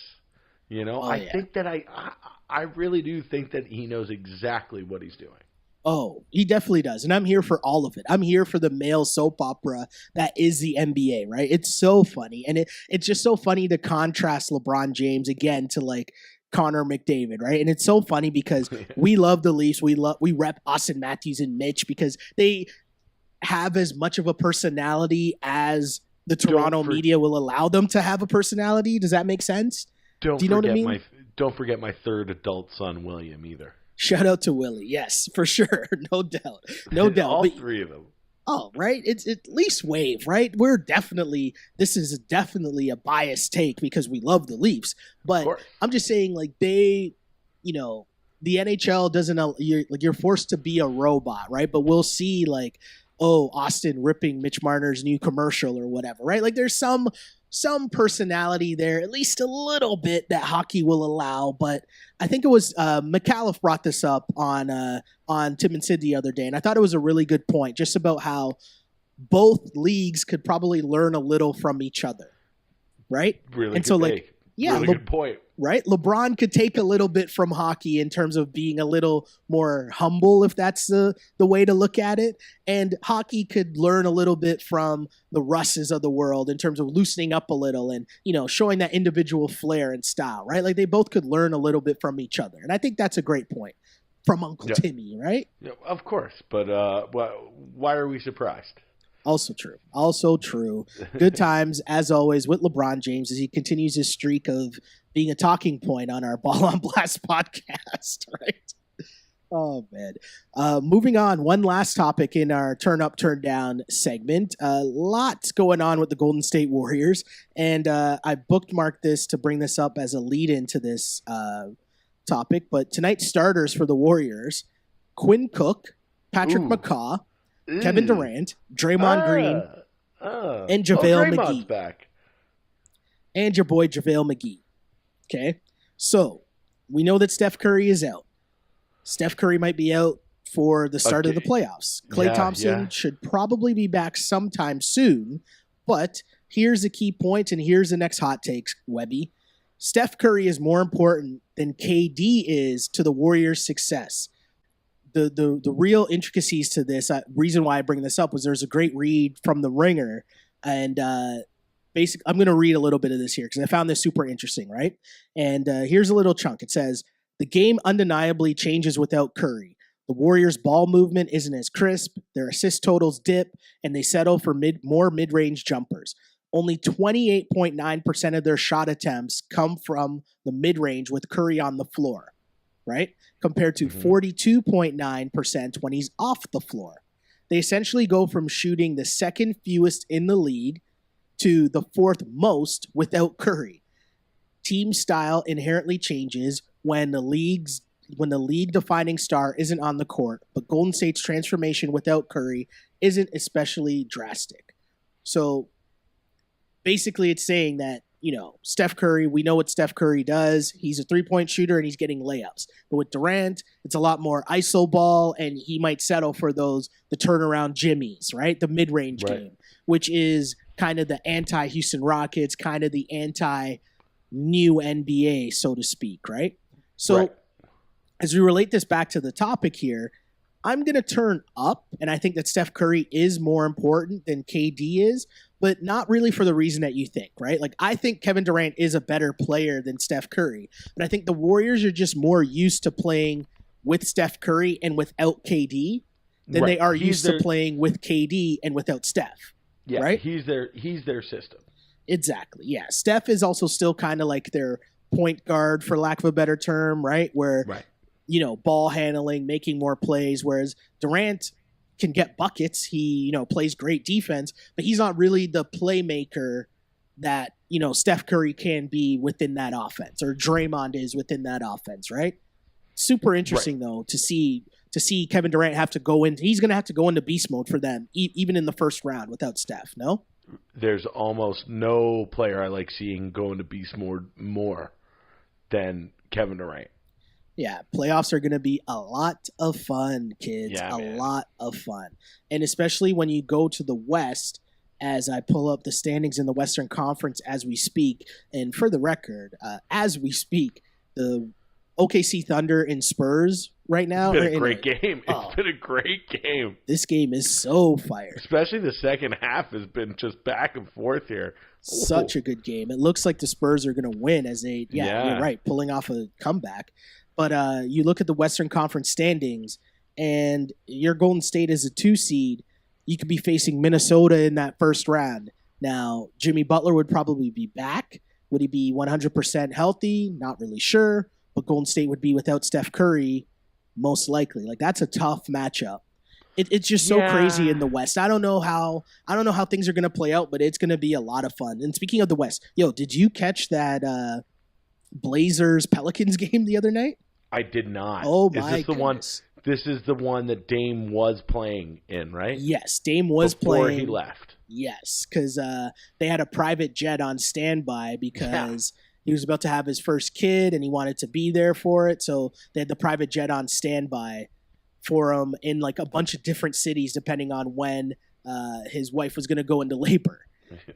You know, I think that I really do think that he knows exactly what he's doing. Oh, he definitely does. And I'm here for all of it. I'm here for the male soap opera that is the NBA, right? It's so funny. And it's just so funny to contrast LeBron James again to like Connor McDavid, right? And it's so funny because we love the Leafs. We rep Austin Matthews and Mitch because they have as much of a personality as the Toronto media will allow them to have a personality. Does that make sense? Do you know what I mean? Don't forget my third adult son, William, either. Shout out to Willie. Yes, for sure. No doubt. No doubt. All three of them. Oh, right. It's at least wave, right? This is definitely a biased take because we love the Leafs. But I'm just saying, like, they, you know, the NHL doesn't, you're forced to be a robot, right? But we'll see, like, Austin ripping Mitch Marner's new commercial or whatever, right? Like, there's some personality there, at least a little bit, that hockey will allow. But I think it was McAuliffe brought this up on Tim and Sid the other day, and I thought it was a really good point, just about how both leagues could probably learn a little from each other. right? Really and good so take. like, yeah, really good point. Right? LeBron could take a little bit from hockey in terms of being a little more humble, if that's the way to look at it. And hockey could learn a little bit from the Russes of the world in terms of loosening up a little and, showing that individual flair and style, right? Like they both could learn a little bit from each other. And I think that's a great point from Uncle Timmy, right? Yeah, of course. But why are we surprised? Also true. Good times, as always, with LeBron James as he continues his streak of being a talking point on our Ball on Blast podcast, right? Oh, man. Moving on, one last topic in our Turn Up, Turn Down segment. Lots going on with the Golden State Warriors, and I bookmarked this to bring this up as a lead-in to this topic. But tonight's starters for the Warriors, Quinn Cook, Patrick McCaw, Kevin Durant, Draymond Green, and JaVale McGee. Back. And your boy JaVale McGee. Okay? So, we know that Steph Curry is out. Steph Curry might be out for the start of the playoffs. Klay Thompson should probably be back sometime soon. But here's a key point, and here's the next hot takes, Webby. Steph Curry is more important than KD is to the Warriors' success. The real intricacies to this, reason why I bring this up was there's a great read from The Ringer, and basically I'm going to read a little bit of this here because I found this super interesting, right? And here's a little chunk. It says, the game undeniably changes without Curry. The Warriors' ball movement isn't as crisp, their assist totals dip, and they settle for more mid-range jumpers. Only 28.9% of their shot attempts come from the mid-range with Curry on the floor, right? Compared to 42.9% when he's off the floor. They essentially go from shooting the second fewest in the league to the fourth most without Curry. Team style inherently changes when the league defining star isn't on the court, but Golden State's transformation without Curry isn't especially drastic. So basically it's saying that, Steph Curry, we know what Steph Curry does. He's a three-point shooter and he's getting layups. But with Durant, it's a lot more iso ball, and he might settle for the turnaround jimmies, right? The mid-range game, which is kind of the anti-Houston Rockets, kind of the anti-new NBA, so to speak, right? So as we relate this back to the topic here, I'm going to turn up, and I think that Steph Curry is more important than KD is, but not really for the reason that you think, right? Like, I think Kevin Durant is a better player than Steph Curry, but I think the Warriors are just more used to playing with Steph Curry and without KD than they are used to playing with KD and without Steph. Yeah, right? He's their system. Exactly, yeah. Steph is also still kind of like their point guard, for lack of a better term, right? Where, ball handling, making more plays, whereas Durant can get buckets. He, plays great defense, but he's not really the playmaker that, Steph Curry can be within that offense, or Draymond is within that offense, right? Super interesting, though, to see Kevin Durant have to go in. He's going to have to go into beast mode for them, even in the first round without Steph, no? There's almost no player I like seeing go into beast mode more than Kevin Durant. Yeah, playoffs are going to be a lot of fun, kids. Lot of fun. And especially when you go to the West, as I pull up the standings in the Western Conference as we speak. And for the record, as we speak, the OKC Thunder and Spurs right now. It's been a great game. It's been a great game. This game is so fire. Especially the second half has been just back and forth here. Such a good game. It looks like the Spurs are going to win as they, you're right, pulling off a comeback. But you look at the Western Conference standings, and your Golden State is a 2 seed. You could be facing Minnesota in that first round. Now, Jimmy Butler would probably be back. Would he be 100% healthy? Not really sure. But Golden State would be without Steph Curry, most likely. Like, that's a tough matchup. It's just so crazy in the West. I don't know how things are going to play out, but it's going to be a lot of fun. And speaking of the West, did you catch that Blazers Pelicans game the other night? I did not. Oh my goodness. This is the one that Dame was playing in, right? Yes, Dame was playing before he left. Yes, because they had a private jet on standby because he was about to have his first kid and he wanted to be there for it. So they had the private jet on standby for him in like a bunch of different cities depending on when his wife was going to go into labor.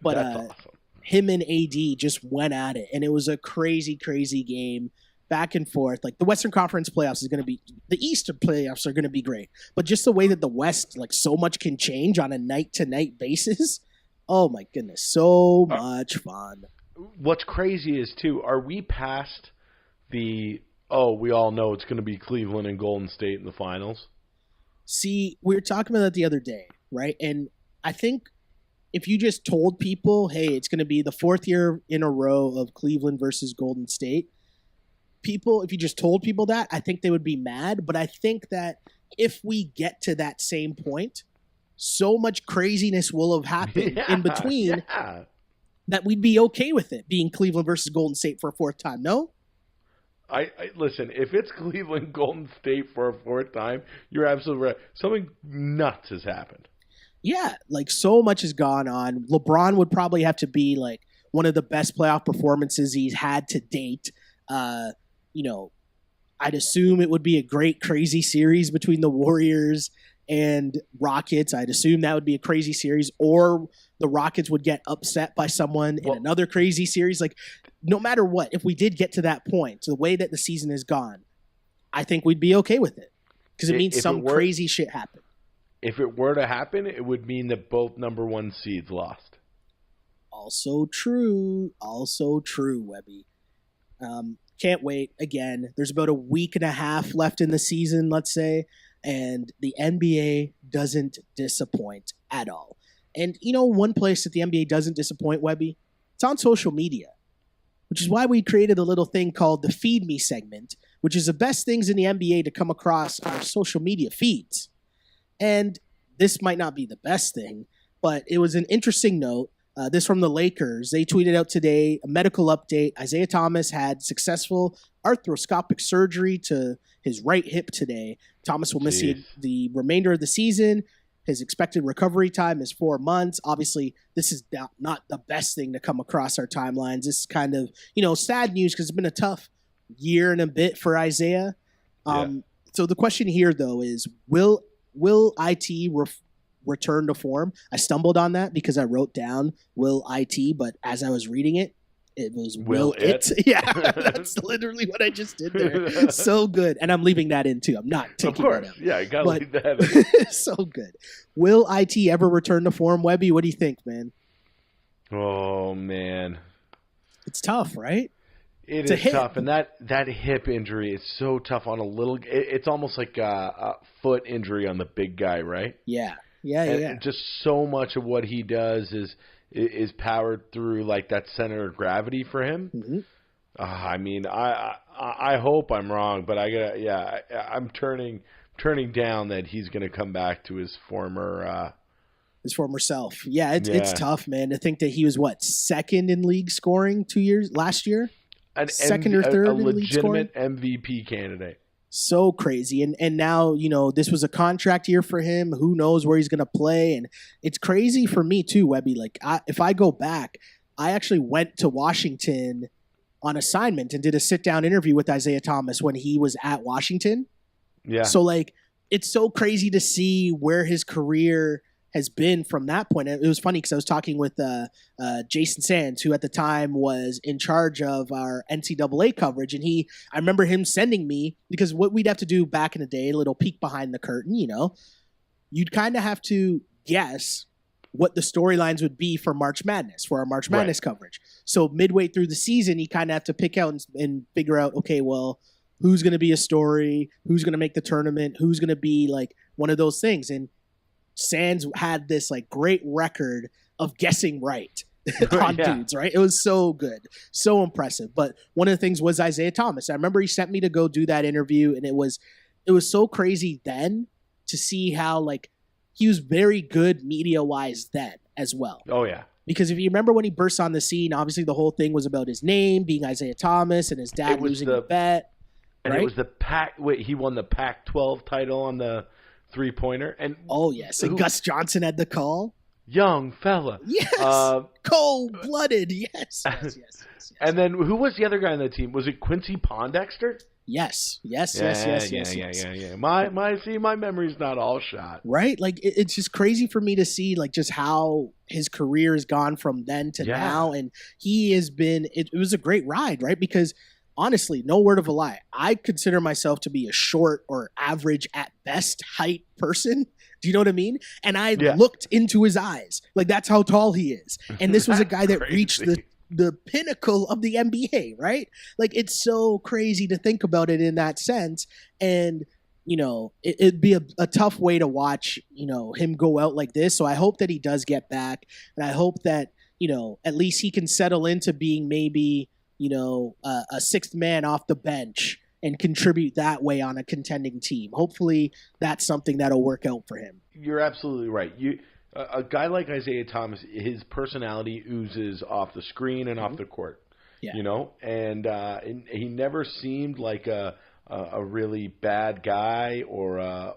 But That's awesome. him and AD just went at it, and it was a crazy, crazy game. Back and forth. Like the Western Conference playoffs is going to be, the Eastern playoffs are going to be great, but just the way that the West, like so much can change on a night to night basis. Oh my goodness. So much fun. What's crazy is too, are we past we all know it's going to be Cleveland and Golden State in the finals? See, we were talking about that the other day, right? And I think if you just told people, hey, it's going to be the 4th year in a row of Cleveland versus Golden State, if you just told people that, I think they would be mad. But I think that if we get to that same point, so much craziness will have happened in between that we'd be okay with it being Cleveland versus Golden State for a 4th time. No? I listen, if it's Cleveland Golden State for a 4th time, you're absolutely right. Something nuts has happened. Yeah, like so much has gone on. LeBron would probably have to be like one of the best playoff performances he's had to date. I'd assume it would be a great, crazy series between the Warriors and Rockets. I'd assume that would be a crazy series, or the Rockets would get upset by someone in another crazy series. Like, no matter what, if we did get to that point, to the way that the season has gone, I think we'd be okay with it because it means some crazy shit happened. If it were to happen, it would mean that both number 1 seeds lost. Also true, Webby. Can't wait. Again, there's about a week and a half left in the season, let's say, and the NBA doesn't disappoint at all. And one place that the NBA doesn't disappoint, Webby, it's on social media, which is why we created a little thing called the Feed Me segment, which is the best things in the NBA to come across our social media feeds. And this might not be the best thing, but it was an interesting note. This from the Lakers. They tweeted out today a medical update. Isaiah Thomas had successful arthroscopic surgery to his right hip today. Thomas will miss the remainder of the season. His expected recovery time is 4 months. Obviously, this is not the best thing to come across our timelines. This is kind of, sad news because it's been a tough year and a bit for Isaiah. So the question here, though, is will IT return to form? I stumbled on that because I wrote down will IT, but as I was reading it, it was will it. Yeah, that's literally what I just did there. So good. And I'm leaving that in too. I'm not taking that out. Yeah, you got to leave that in. So good. Will IT ever return to form, Webby? What do you think, man? Oh, man. It's tough, right? It is tough. And that hip injury is so tough on a little – it's almost like a foot injury on the big guy, right? Yeah. And just so much of what he does is powered through like that center of gravity for him. Mm-hmm. I mean, I hope I'm wrong, but I'm turning down that he's going to come back to his former self. Yeah, it's tough, man, to think that he was second in league scoring last year, second or third in league scoring, a legitimate MVP candidate. So crazy. And now, this was a contract year for him. Who knows where he's going to play? And it's crazy for me too, Webby. Like, if I go back, I actually went to Washington on assignment and did a sit-down interview with Isaiah Thomas when he was at Washington. Yeah. So, it's so crazy to see where his career has been from that point. It was funny because I was talking with Jason Sands, who at the time was in charge of our NCAA coverage, and I remember him sending me, because what we'd have to do back in the day, a little peek behind the curtain, you'd kind of have to guess what the storylines would be for March Madness, for our March Madness coverage. So midway through the season, you kind of have to pick out and figure out, okay, well, who's going to be a story, who's going to make the tournament, who's going to be one of those things. And Sands had this great record of guessing right on dudes, right? It was so good, so impressive. But one of the things was Isaiah Thomas. I remember he sent me to go do that interview, and it was so crazy then to see how he was very good media-wise then as well. Oh, yeah. Because if you remember when he burst on the scene, obviously the whole thing was about his name being Isaiah Thomas and his dad losing the bet. And it was the he won the Pac-12 title on the three-pointer. And oh, yes. And Gus Johnson had the call. Young fella. Yes. Cold-blooded. Yes. And then who was the other guy on the team? Was it Quincy Pondexter? Yes. Yes. My memory's not all shot. Right? Like it's just crazy for me to see like just how his career has gone from then to now. And he has been, it was a great ride, right? Because honestly, no word of a lie, I consider myself to be a short or average at best height person. Do you know what I mean? And I looked into his eyes. Like that's how tall he is. And this was a guy that reached the pinnacle of the NBA, right? Like it's so crazy to think about it in that sense. And, you know, it'd be a tough way to watch, you know, him go out like this. So I hope that he does get back. And I hope that, you know, at least he can settle into being maybe, you know, a sixth man off the bench and contribute that way on a contending team. Hopefully that's something that'll work out for him. You're absolutely right. A guy like Isaiah Thomas, his personality oozes off the screen and off the court. Yeah. You know, and he never seemed like a really bad guy or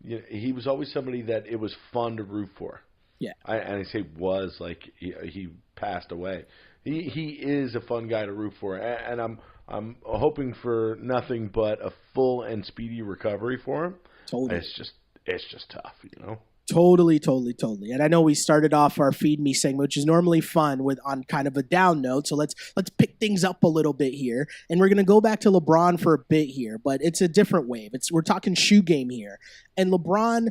you know, he was always somebody that it was fun to root for. Yeah. And I say was like he passed away. He is a fun guy to root for, and I'm hoping for nothing but a full and speedy recovery for him. Totally. It's just tough, you know. Totally. And I know we started off our Feed Me segment, which is normally fun on kind of a down note. So let's pick things up a little bit here. And we're going to go back to LeBron for a bit here, but it's a different wave. We're talking shoe game here. And LeBron,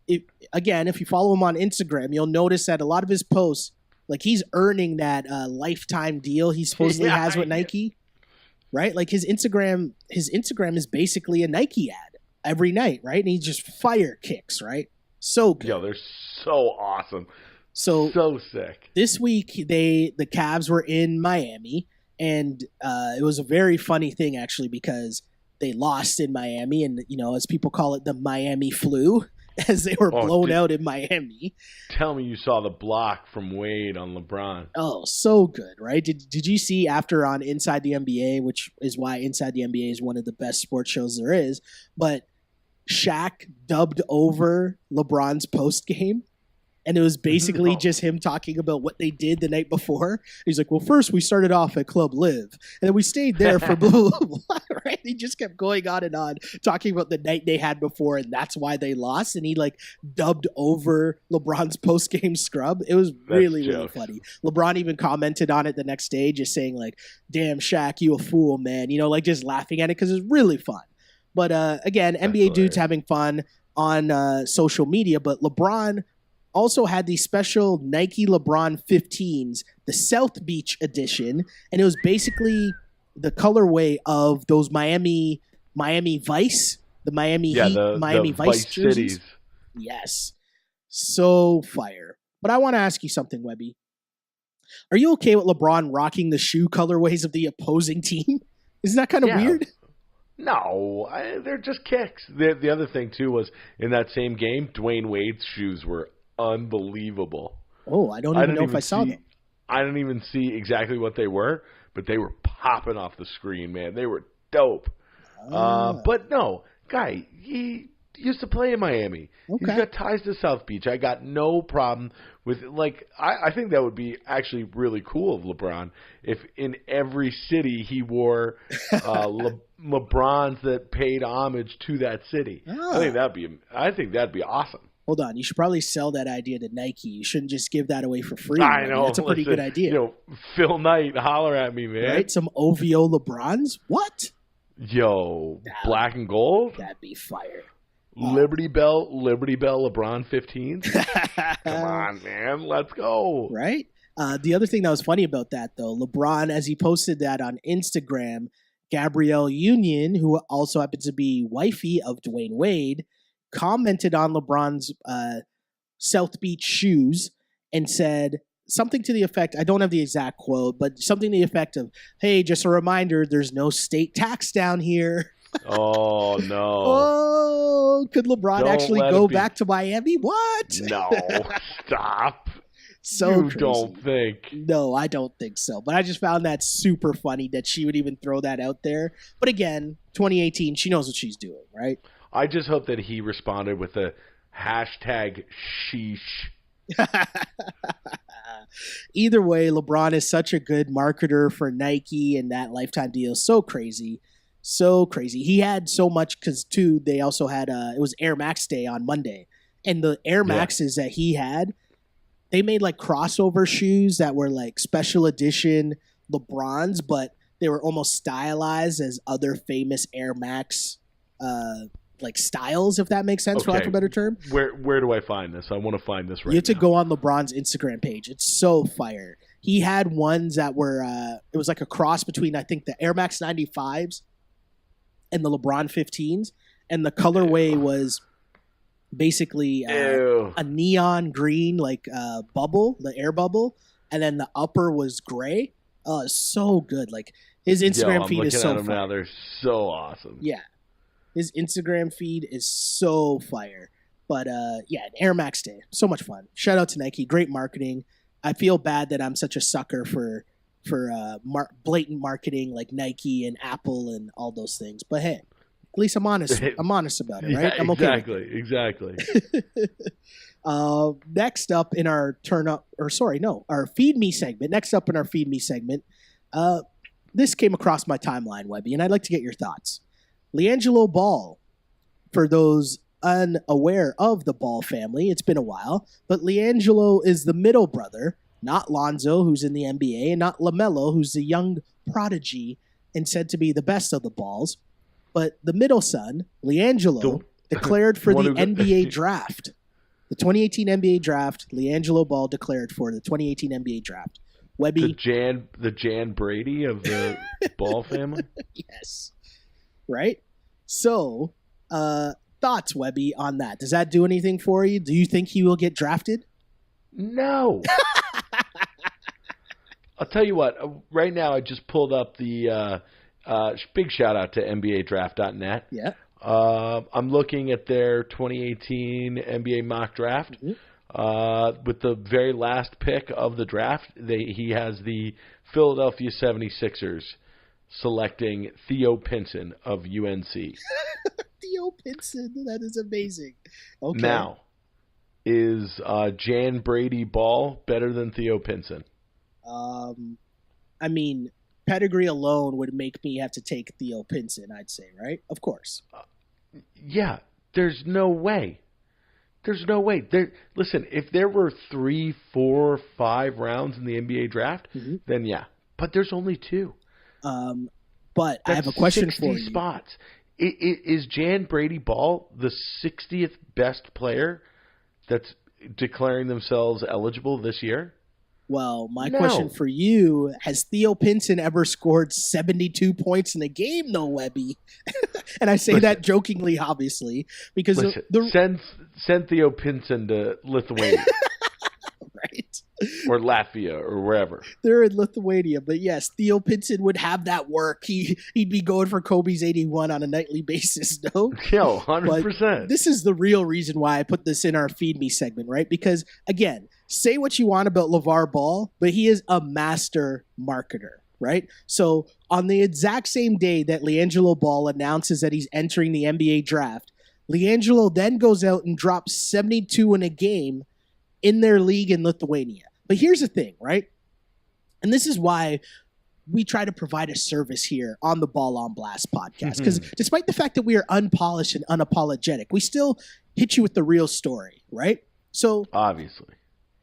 if you follow him on Instagram, you'll notice that a lot of his posts, like he's earning that lifetime deal he supposedly has with Nike, right? Like his Instagram is basically a Nike ad every night, right? And he just fire kicks, right? So good. Yo, they're so awesome. So sick. This week, the Cavs were in Miami, and it was a very funny thing, actually, because they lost in Miami, and, you know, as people call it, the Miami flu, as they were blown out in Miami. Tell me you saw the block from Wade on LeBron. Oh, so good, right? Did you see after on Inside the NBA, which is why Inside the NBA is one of the best sports shows there is, but Shaq dubbed over LeBron's post game, and it was basically just him talking about what they did the night before. He's like, well, first we started off at Club Live, and then we stayed there for blah, blah, blah, right? He just kept going on and on, talking about the night they had before, and that's why they lost, and he like dubbed over LeBron's post game scrub. It was really funny. LeBron even commented on it the next day, just saying like, damn, Shaq, you a fool, man. You know, like just laughing at it because it was really fun. But again, NBA hilarious. Dudes having fun on social media. But LeBron also had the special Nike LeBron 15s, the South Beach edition. And it was basically the colorway of those Miami Vice, the Miami Heat, the Vice jerseys. Cities. Yes. So fire. But I want to ask you something, Webby. Are you okay with LeBron rocking the shoe colorways of the opposing team? Isn't that kind of weird? No, they're just kicks. The other thing, too, was in that same game, Dwayne Wade's shoes were unbelievable. Oh, I don't even know if I saw them. I didn't even see exactly what they were, but they were popping off the screen, man. They were dope. But no, guy, he used to play in Miami. Okay. He's got ties to South Beach. I got no problem with like I think that would be actually really cool of LeBron if in every city he wore LeBrons that paid homage to that city. I think that'd be awesome. Hold on, you should probably sell that idea to Nike. You shouldn't just give that away for free. I know. That's a pretty good idea. You know, Phil Knight, holler at me, man. Right? Some OVO LeBrons? What? Yo, black and gold? That'd be fire. Liberty Bell LeBron 15. Come on, man. Let's go. Right? The other thing that was funny about that, though, LeBron, as he posted that on Instagram, Gabrielle Union, who also happens to be wifey of Dwayne Wade, commented on LeBron's South Beach shoes and said something to the effect, I don't have the exact quote, but something to the effect of, hey, just a reminder, there's no state tax down here. Oh, no. Oh, could LeBron actually go back to Miami? What? No, stop. You crazy. Don't think. No, I don't think so. But I just found that super funny that she would even throw that out there. But again, 2018, she knows what she's doing, right? I just hope that he responded with a hashtag sheesh. Either way, LeBron is such a good marketer for Nike, and that lifetime deal is so crazy. So crazy. He had so much because, too, they also had, it was Air Max Day on Monday. And the Air Maxes that he had, they made like crossover shoes that were like special edition LeBrons, but they were almost stylized as other famous Air Max like styles, if that makes sense, for lack of a better term. Where do I find this? I want to find this right now. You have to go on LeBron's Instagram page. It's so fire. He had ones that were, it was like a cross between, I think, the Air Max 95s and the LeBron 15s. And the colorway was basically a neon green, like bubble, the air bubble. And then the upper was gray. Oh, so good. Like, his Instagram feed is so fire. Now. They're so awesome. Yeah. His Instagram feed is so fire. But yeah, Air Max Day. So much fun. Shout out to Nike. Great marketing. I feel bad that I'm such a sucker for blatant marketing like Nike and Apple and all those things. But hey, at least I'm honest. I'm honest about it, right? Yeah, I'm okay. Exactly. Next up in our our Feed Me segment. Next up in our Feed Me segment, this came across my timeline, Webby, and I'd like to get your thoughts. LiAngelo Ball, for those unaware of the Ball family, it's been a while, but LiAngelo is the middle brother, not Lonzo, who's in the NBA, and not LaMelo, who's the young prodigy and said to be the best of the Balls, but the middle son, LiAngelo, declared for the NBA draft. The 2018 NBA draft, LiAngelo Ball declared for the 2018 NBA draft. Webby, the Jan Brady of the Ball family? Yes. Right? So, thoughts, Webby, on that? Does that do anything for you? Do you think he will get drafted? No. I'll tell you what. Right now, I just pulled up the big shout out to NBADraft.net. Yeah. I'm looking at their 2018 NBA mock draft. Mm-hmm. With the very last pick of the draft, he has the Philadelphia 76ers selecting Theo Pinson of UNC. Theo Pinson, that is amazing. Okay. Now, is Jan Brady Ball better than Theo Pinson? I mean, pedigree alone would make me have to take Theo Pinson, I'd say, right? Of course. Yeah, there's no way. There's no way. Listen, if there were 3, 4, 5 rounds in the NBA draft, mm-hmm. then yeah. But there's only 2. But I have a question for you. 60 spots. Is Jan Brady Ball the 60th best player that's declaring themselves eligible this year? Well, my question for you, has Theo Pinson ever scored 72 points in a game, though, Webby? And I say that jokingly, obviously, because send Theo Pinson to Lithuania. Right. Or Latvia or wherever. They're in Lithuania, but yes, Theo Pinson would have that work. He'd be going for Kobe's 81 on a nightly basis, no? Yo, 100%. But this is the real reason why I put this in our Feed Me segment, right? Because, again, say what you want about LeVar Ball, but he is a master marketer, right? So on the exact same day that LiAngelo Ball announces that he's entering the NBA draft, LiAngelo then goes out and drops 72 in a game in their league in Lithuania. But here's the thing, right? And this is why we try to provide a service here on the Ball on Blast podcast. Because despite the fact that we are unpolished and unapologetic, we still hit you with the real story, right? So obviously,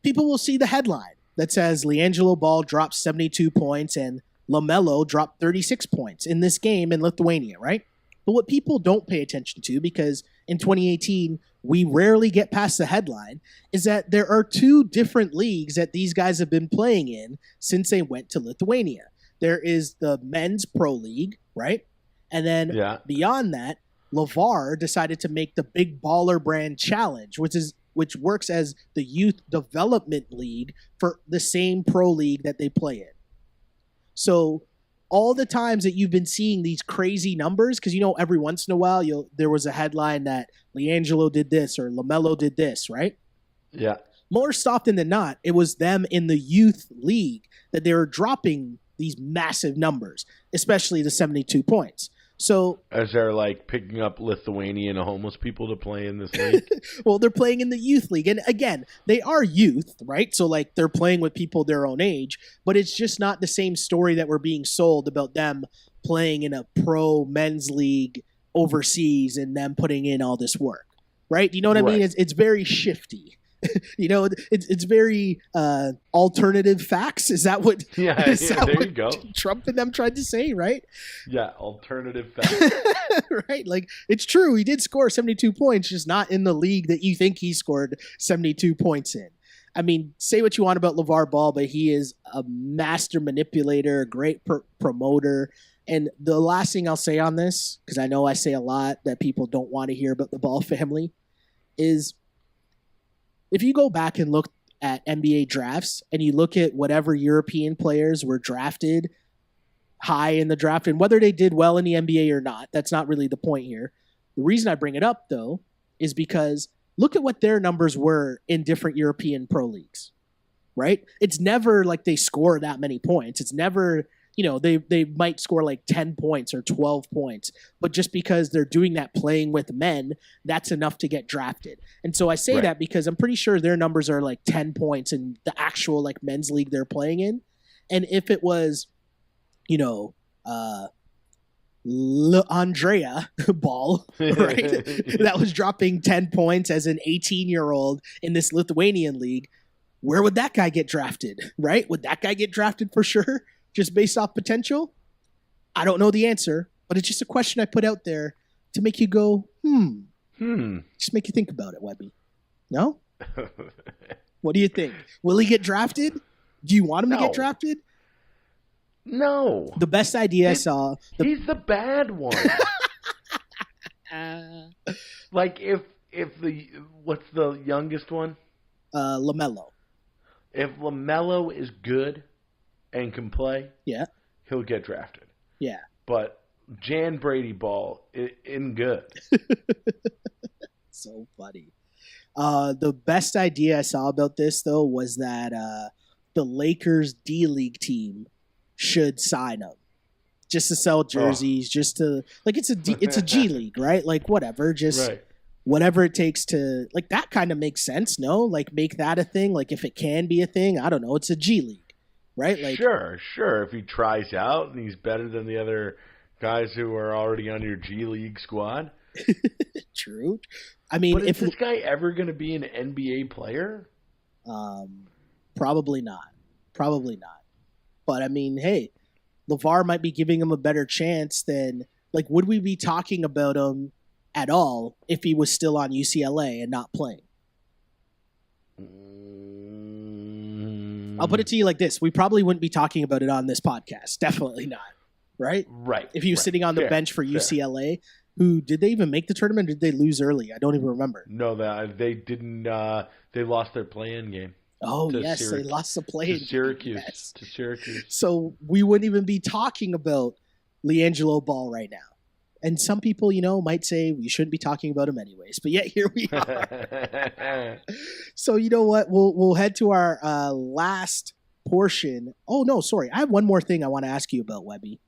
people will see the headline that says LiAngelo Ball dropped 72 points and LaMelo dropped 36 points in this game in Lithuania, right? But what people don't pay attention to, because in 2018, we rarely get past the headline, is that there are 2 different leagues that these guys have been playing in since they went to Lithuania. There is the Men's Pro League, right? And then beyond that, LeVar decided to make the Big Baller Brand Challenge, which works as the youth development league for the same pro league that they play in. So all the times that you've been seeing these crazy numbers, because every once in a while there was a headline that LiAngelo did this or LaMelo did this, right? Yeah. More often than not, it was them in the youth league that they were dropping these massive numbers, especially the 72 points. So as they're like picking up Lithuanian homeless people to play in this league? Well, they're playing in the youth league. And again, they are youth, right? So like they're playing with people their own age, but it's just not the same story that we're being sold about them playing in a pro men's league overseas and them putting in all this work, right? You know what I mean? It's very shifty. It's very alternative facts. Is that what? Yeah, there you go. Trump and them tried to say, right? Yeah, alternative facts. Right, like it's true. He did score 72 points, just not in the league that you think he scored 72 points in. I mean, say what you want about LeVar Ball, but he is a master manipulator, a great promoter. And the last thing I'll say on this, because I know I say a lot that people don't want to hear about the Ball family, is if you go back and look at NBA drafts and you look at whatever European players were drafted high in the draft and whether they did well in the NBA or not, that's not really the point here. The reason I bring it up, though, is because look at what their numbers were in different European pro leagues, right? It's never like they score that many points. It's never, they might score like 10 points or 12 points, but just because they're doing that playing with men, that's enough to get drafted. And so I say that because I'm pretty sure their numbers are like 10 points in the actual like men's league they're playing in. And if it was, LiAngelo Ball, right? That was dropping 10 points as an 18-year-old in this Lithuanian league, where would that guy get drafted, right? Would that guy get drafted for sure, just based off potential? I don't know the answer, but it's just a question I put out there to make you go, Just make you think about it, Webby. No? What do you think? Will he get drafted? Do you want him to get drafted? No. The best idea I saw. He's the bad one. Like what's the youngest one? LaMelo. If LaMelo is good and can play, he'll get drafted. Yeah. But Jan Brady Ball isn't good. So funny. The best idea I saw about this, though, was that the Lakers D-League team should sign him just to sell jerseys, just to like it's a G League, right? Like whatever, just whatever it takes to like that kind of makes sense. No, like make that a thing. Like if it can be a thing, I don't know. It's a G League, right? Like sure. If he tries out and he's better than the other guys who are already on your G League squad. True. I mean, but is this guy ever going to be an NBA player? Probably not. But I mean, hey, LeVar might be giving him a better chance than like. Would we be talking about him at all if he was still on UCLA and not playing? I'll put it to you like this: we probably wouldn't be talking about it on this podcast. Definitely not. Right. Right. If he was sitting on the bench for UCLA. Who did they even make the tournament? Or did they lose early? I don't even remember. No, they didn't. They lost their play-in game. Oh yes, they lost the play-in to Syracuse. Yes. To Syracuse. So we wouldn't even be talking about LiAngelo Ball right now. And some people, might say we shouldn't be talking about him anyways. But yet here we are. So you know what? We'll head to our last portion. Oh no, sorry. I have one more thing I want to ask you about, Webby.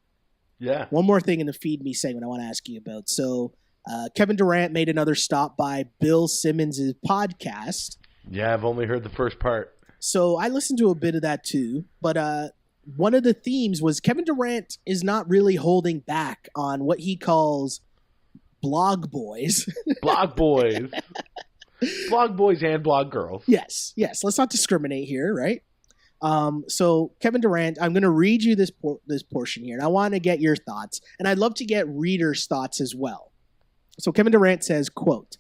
Yeah. One more thing in the Feed Me segment I want to ask you about. So Kevin Durant made another stop by Bill Simmons' podcast. Yeah, I've only heard the first part. So I listened to a bit of that too. But one of the themes was Kevin Durant is not really holding back on what he calls blog boys. Blog boys. Blog boys and blog girls. Yes. Let's not discriminate here, right? So Kevin Durant, I'm going to read you this portion here, and I want to get your thoughts, and I'd love to get readers' thoughts as well. So Kevin Durant says, quote,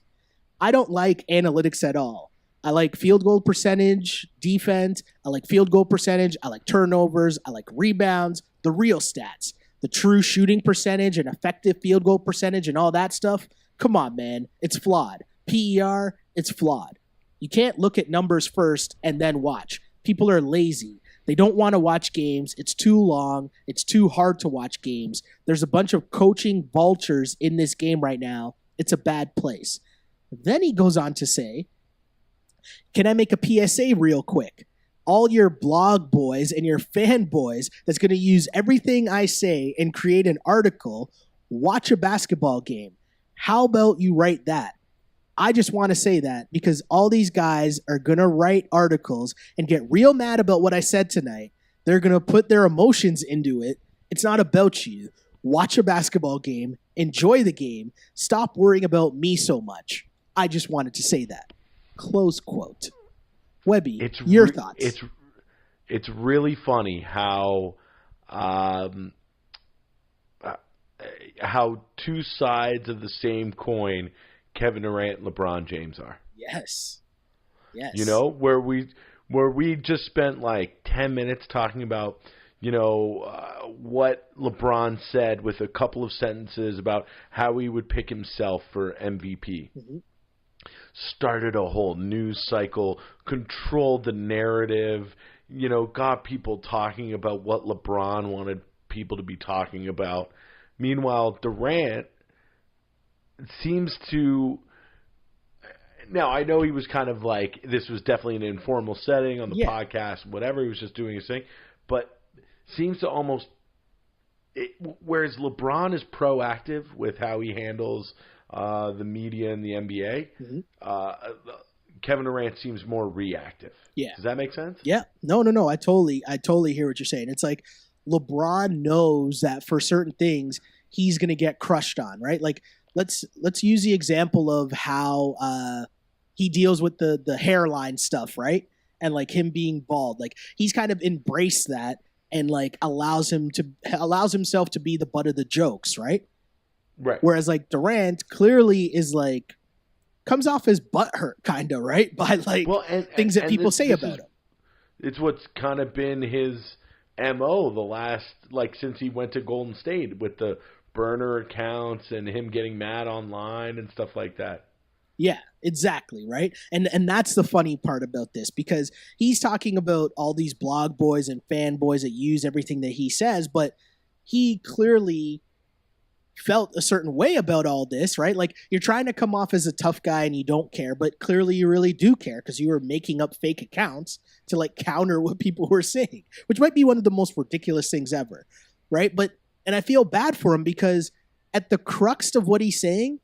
"I don't like analytics at all. I like field goal percentage, defense. I like field goal percentage. I like turnovers. I like rebounds, the real stats, the true shooting percentage and effective field goal percentage and all that stuff. Come on, man. It's flawed. PER, it's flawed. You can't look at numbers first and then watch. People are lazy. They don't want to watch games. It's too long. It's too hard to watch games. There's a bunch of coaching vultures in this game right now. It's a bad place." Then he goes on to say, "Can I make a PSA real quick? All your blog boys and your fanboys that's going to use everything I say and create an article, watch a basketball game. How about you write that? I just want to say that because all these guys are going to write articles and get real mad about what I said tonight. They're going to put their emotions into it. It's not about you. watch a basketball game, enjoy the game, stop worrying about me so much. I just wanted to say that. Close quote. Webby, your thoughts? It's really funny how two sides of the same coin Kevin Durant and LeBron James are. Yes. You know, where we just spent like 10 minutes talking about, you know, what LeBron said with a couple of sentences about how he would pick himself for MVP. Mm-hmm. Started a whole news cycle, controlled the narrative, you know, got people talking about what LeBron wanted people to be talking about. Meanwhile, Durant seems to... Now, I know he was kind of like, this was definitely an informal setting on the podcast, whatever, he was just doing his thing, but seems to almost... whereas LeBron is proactive with how he handles the media and the NBA, mm-hmm. Kevin Durant seems more reactive. Yeah. Does that make sense? Yeah. No. I totally hear what you're saying. It's like LeBron knows that for certain things he's going to get crushed on, right? Like let's use the example of how he deals with the hairline stuff, right? And like him being bald. Like he's kind of embraced that and like allows himself to be the butt of the jokes, right? Right. Whereas like Durant clearly is like comes off as butthurt kind of, right? By like things that people say about him. It's what's kind of been his MO the last, like, since he went to Golden State with the burner accounts and him getting mad online and stuff like that. Yeah, exactly, right? And that's the funny part about this, because he's talking about all these blog boys and fanboys that use everything that he says, but he clearly felt a certain way about all this, right? Like you're trying to come off as a tough guy and you don't care, but clearly you really do care because you were making up fake accounts to like counter what people were saying, which might be one of the most ridiculous things ever, right? And I feel bad for him because at the crux of what he's saying,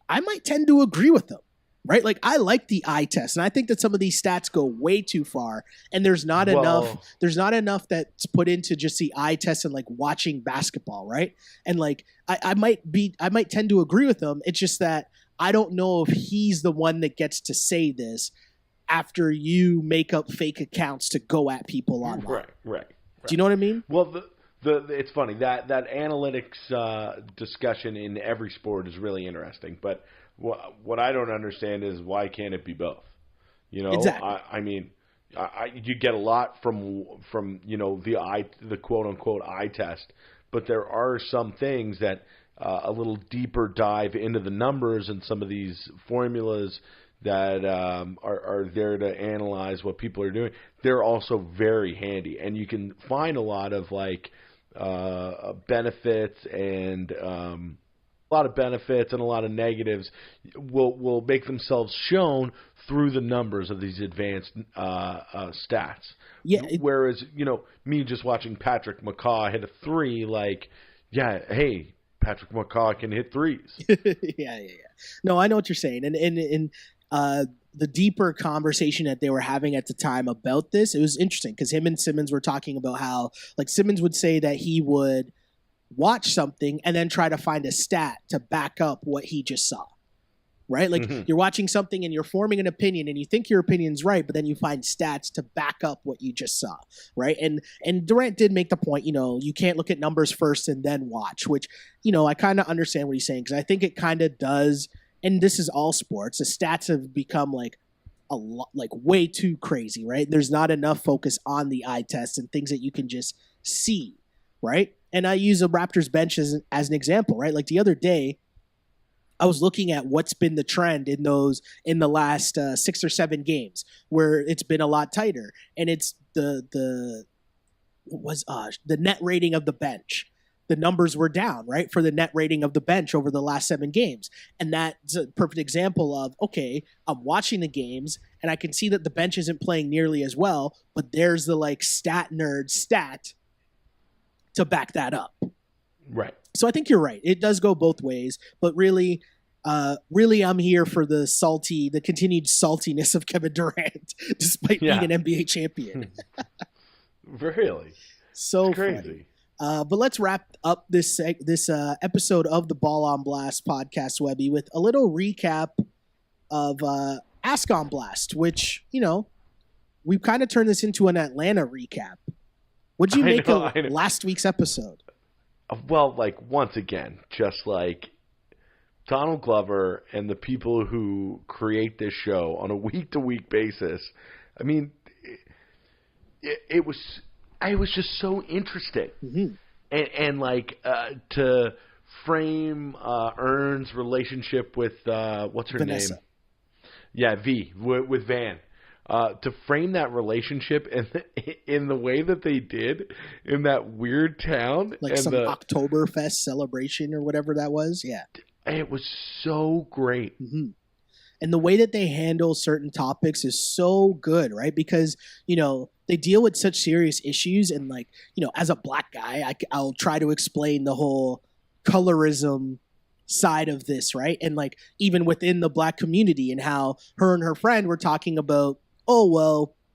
I might tend to agree with him, right? Like I like the eye test, and I think that some of these stats go way too far, and there's not enough that's put into just the eye test and like watching basketball, right? And like I might tend to agree with him. It's just that I don't know if he's the one that gets to say this after you make up fake accounts to go at people online. Right. Do you know what I mean? Well, it's funny that analytics discussion in every sport is really interesting, but what I don't understand is why can't it be both? You know, exactly. I mean, you get a lot from you know the quote unquote eye test, but there are some things that a little deeper dive into the numbers and some of these formulas that are there to analyze what people are doing. They're also very handy, and you can find a lot of like benefits and a lot of negatives will make themselves shown through the numbers of these advanced stats. Yeah. Whereas, you know, me just watching Patrick McCaw hit a three, like, yeah, hey, Patrick McCaw can hit threes. Yeah. No, I know what you're saying. And the deeper conversation that they were having at the time about this, it was interesting because him and Simmons were talking about how, like, Simmons would say that he would watch something and then try to find a stat to back up what he just saw, right? Like, mm-hmm. You're watching something and you're forming an opinion and you think your opinion's right, but then you find stats to back up what you just saw, right? And Durant did make the point, you know, you can't look at numbers first and then watch, which, you know, I kind of understand what he's saying because I think it kind of does. And this is all sports. The stats have become like a lot, like way too crazy, right? There's not enough focus on the eye test and things that you can just see, right? And I use the Raptors bench as an example, right? Like the other day, I was looking at what's been the trend in the last 6 or 7 games where it's been a lot tighter, and it's the net rating of the bench. The numbers were down, right, for the net rating of the bench over the last 7 games. And that's a perfect example of, okay, I'm watching the games and I can see that the bench isn't playing nearly as well, but there's the like stat nerd stat to back that up. Right. So I think you're right. It does go both ways, but really I'm here for the continued saltiness of Kevin Durant, despite being an NBA champion. Really? So crazy. Funny. But let's wrap up this episode of the Ball on Blast podcast, Webby, with a little recap of Ask on Blast, which, we've kind of turned this into an Atlanta recap. What'd you make of last week's episode? Well, once again, just Donald Glover and the people who create this show on a week-to-week basis. I mean, it was just so interesting. Mm-hmm. And to frame Ern's relationship with what's her Vanessa. name? Yeah, V with Van. To frame that relationship in the way that they did in that weird town, like some Oktoberfest celebration or whatever that was. Yeah, it was so great. Mm-hmm. And the way that they handle certain topics is so good, right? Because, they deal with such serious issues. And as a black guy, I'll try to explain the whole colorism side of this, right? And even within the black community and how her and her friend were talking about,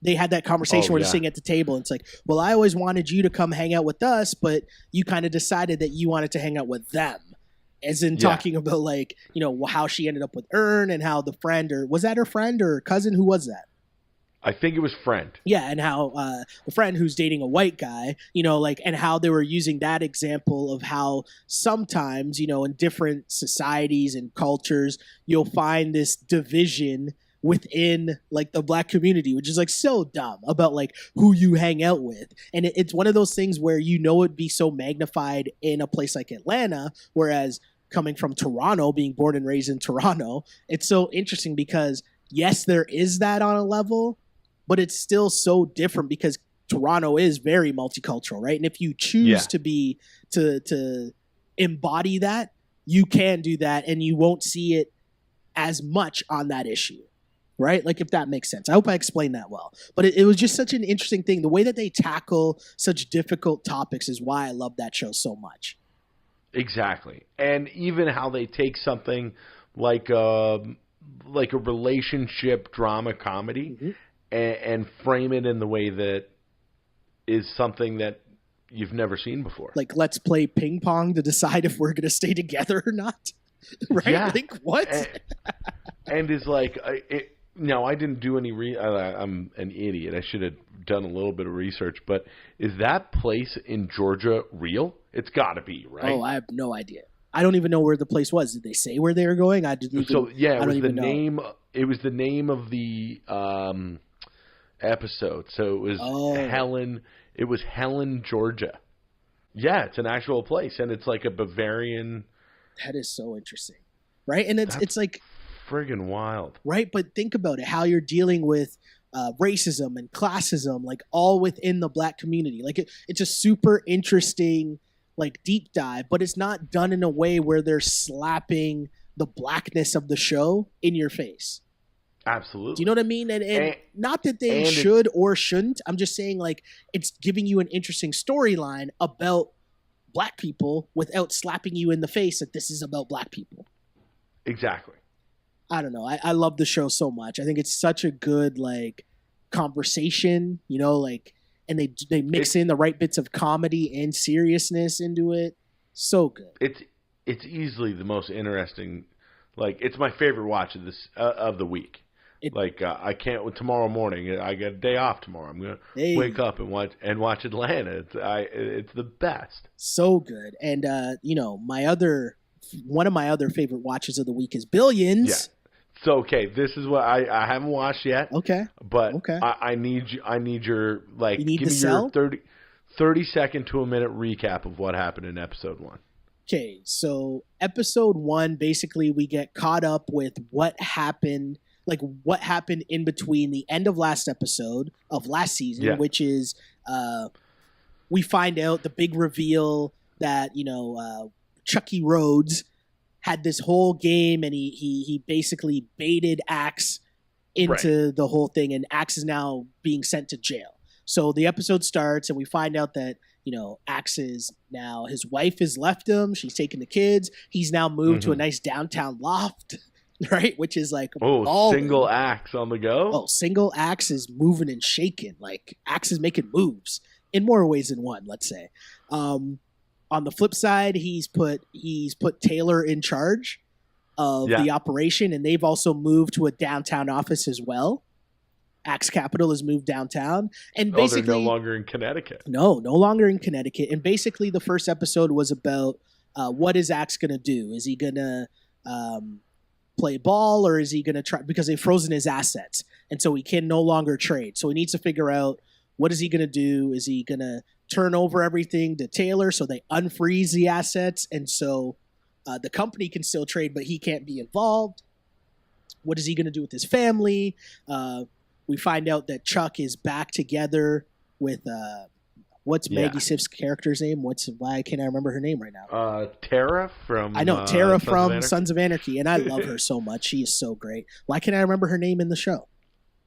they had that conversation where they're sitting at the table. And it's like, well, I always wanted you to come hang out with us, but you kind of decided that you wanted to hang out with them. As in talking about how she ended up with Ern and how the friend, or was that her friend or cousin? Who was that? I think it was friend. Yeah, and how the friend who's dating a white guy, and how they were using that example of how sometimes, in different societies and cultures, you'll find this division within the black community, which is so dumb about who you hang out with. And it's one of those things where it'd be so magnified in a place like Atlanta, whereas coming from Toronto, being born and raised in Toronto, it's so interesting because yes, there is that on a level, but it's still so different because Toronto is very multicultural, right? And if you choose to be to embody that, you can do that and you won't see it as much on that issue. Right? If that makes sense. I hope I explained that well. But it was just such an interesting thing. The way that they tackle such difficult topics is why I love that show so much. Exactly. And even how they take something like a relationship drama comedy and frame it in the way that is something that you've never seen before. Let's play ping pong to decide if we're going to stay together or not. Right? Yeah. What? And is no, I didn't do any I'm an idiot. I should have done a little bit of research. But is that place in Georgia real? It's got to be, right? Oh, I have no idea. I don't even know where the place was. Did they say where they were going? I didn't. So yeah, it was the name. It was the name of the episode. So it was Helen. It was Helen, Georgia. Yeah, it's an actual place, and it's a Bavarian. That is so interesting, right? And it's friggin' wild, right? But think about it, how you're dealing with racism and classism, all within the black community. It's a super interesting deep dive, but it's not done in a way where they're slapping the blackness of the show in your face. Absolutely. Do you know what I mean? And not that they should or shouldn't. I'm just saying it's giving you an interesting storyline about black people without slapping you in the face that this is about black people. Exactly. I don't know. I love the show so much. I think it's such a good conversation, and they mix in the right bits of comedy and seriousness into it. So good. It's easily the most interesting. It's my favorite watch of this of the week. I can't. Tomorrow morning, I get a day off tomorrow. I'm gonna wake up and watch Atlanta. It's the best. So good. And one of my other favorite watches of the week is Billions. Yeah. So this is what I haven't watched yet. Okay. But okay. I need your you need give me your 30 second to a minute recap of what happened in episode 1. Okay, so episode 1, basically we get caught up with what happened in between the end of last episode of last season, which is we find out the big reveal that Chucky Rhodes had this whole game and he basically baited Axe into the whole thing, and Axe is now being sent to jail. So the episode starts and we find out that Axe is now, his wife has left him. She's taken the kids. He's now moved to a nice downtown loft, right? Which is single Axe on the go. Oh, single Axe is moving and shaking. Axe is making moves. in more ways than one, let's say. On the flip side, he's put Taylor in charge of the operation, and they've also moved to a downtown office as well. Axe Capital has moved downtown, and basically they're no longer in Connecticut. No longer in Connecticut. And basically, the first episode was about what is Axe going to do? Is he going to play ball, or is he going to try, because they've frozen his assets, and so he can no longer trade. So he needs to figure out, what is he going to do? Is he going to turn over everything to Taylor so they unfreeze the assets, and so the company can still trade, but he can't be involved? What is he going to do with his family? We find out that Chuck is back together with what's Maggie Siff's character's name? Why can't I remember her name right now? Tara from Tara from Sons of Anarchy, and I love her so much. She is so great. Why can't I remember her name in the show?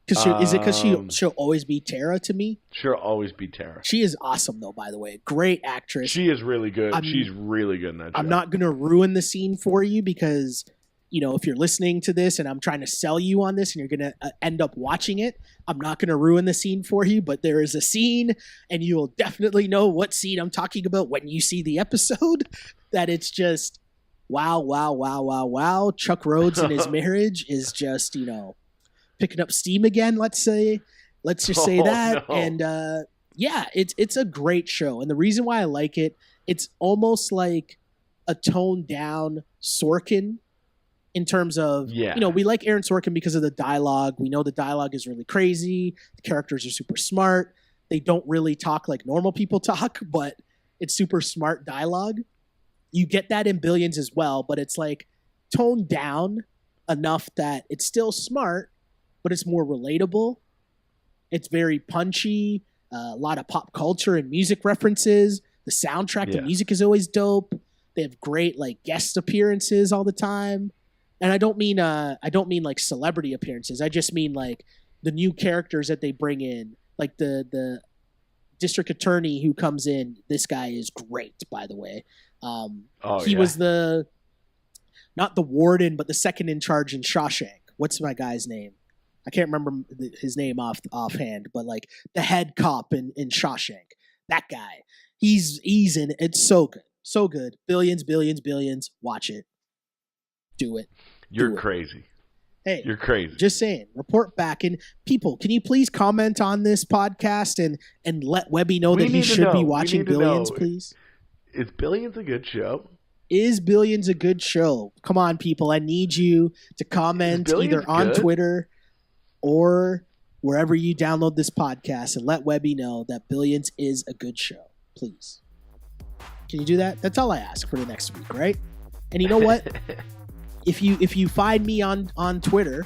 Is it because she'll always be Tara to me? She'll always be Tara. She is awesome, though, by the way. Great actress. She is really good. She's really good in that show. I'm not going to ruin the scene for you because, if you're listening to this and I'm trying to sell you on this and you're going to end up watching it, I'm not going to ruin the scene for you, but there is a scene, and you will definitely know what scene I'm talking about when you see the episode, that it's just, wow, wow, wow, wow, wow. Chuck Rhodes and his marriage is just, picking up steam again, let's just say that. No. And it's a great show. And the reason why I like it, it's almost like a toned down Sorkin in terms of, we like Aaron Sorkin because of the dialogue. We know the dialogue is really crazy. The characters are super smart. They don't really talk like normal people talk, but it's super smart dialogue. You get that in Billions as well, but it's like toned down enough that it's still smart, but it's more relatable. It's very punchy, a lot of pop culture and music references. The soundtrack, the music is always dope. They have great guest appearances all the time. And I don't mean like celebrity appearances. I just mean like the new characters that they bring in, like the district attorney who comes in. This guy is great, by the way. He was not the warden, but the second in charge in Shawshank. What's my guy's name? I can't remember his name offhand, but like the head cop in Shawshank, that guy, he's in. It's so good, so good. Billions. Watch it, do it. You're crazy. Hey, you're crazy. Just saying. Report back, and people, can you please comment on this podcast and let Webby know that he should be watching Billions, please? Is Billions a good show? Is Billions a good show? Come on, people. I need you to comment either on Twitter or wherever you download this podcast and let Webby know that Billions is a good show. Please. Can you do that? That's all I ask for the next week, right? And you know what? If you find me on Twitter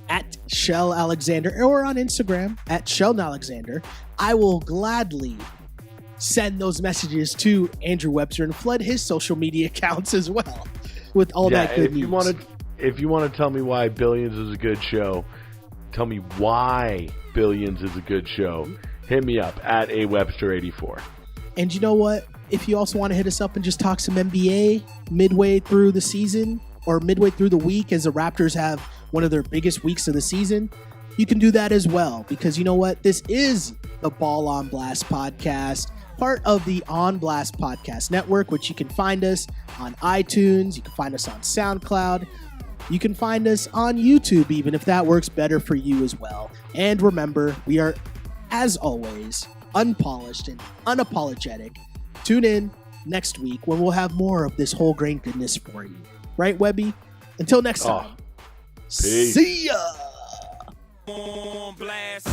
at Shell Alexander or on Instagram at Sheldon Alexander, I will gladly send those messages to Andrew Webster and flood his social media accounts as well with all that good news. If you want to tell me why Billions is a good show, tell me why Billions is a good show. Hit me up at awebster84. And you know what? If you also want to hit us up and just talk some NBA midway through the season or midway through the week as the Raptors have one of their biggest weeks of the season, you can do that as well. Because you know what? This is the Ball on Blast podcast, part of the On Blast Podcast Network, which you can find us on iTunes. You can find us on SoundCloud. You can find us on YouTube, even if that works better for you as well. And remember, we are, as always, unpolished and unapologetic. Tune in next week when we'll have more of this whole grain goodness for you. Right, Webby? Until next time. Peace. See ya! On blast.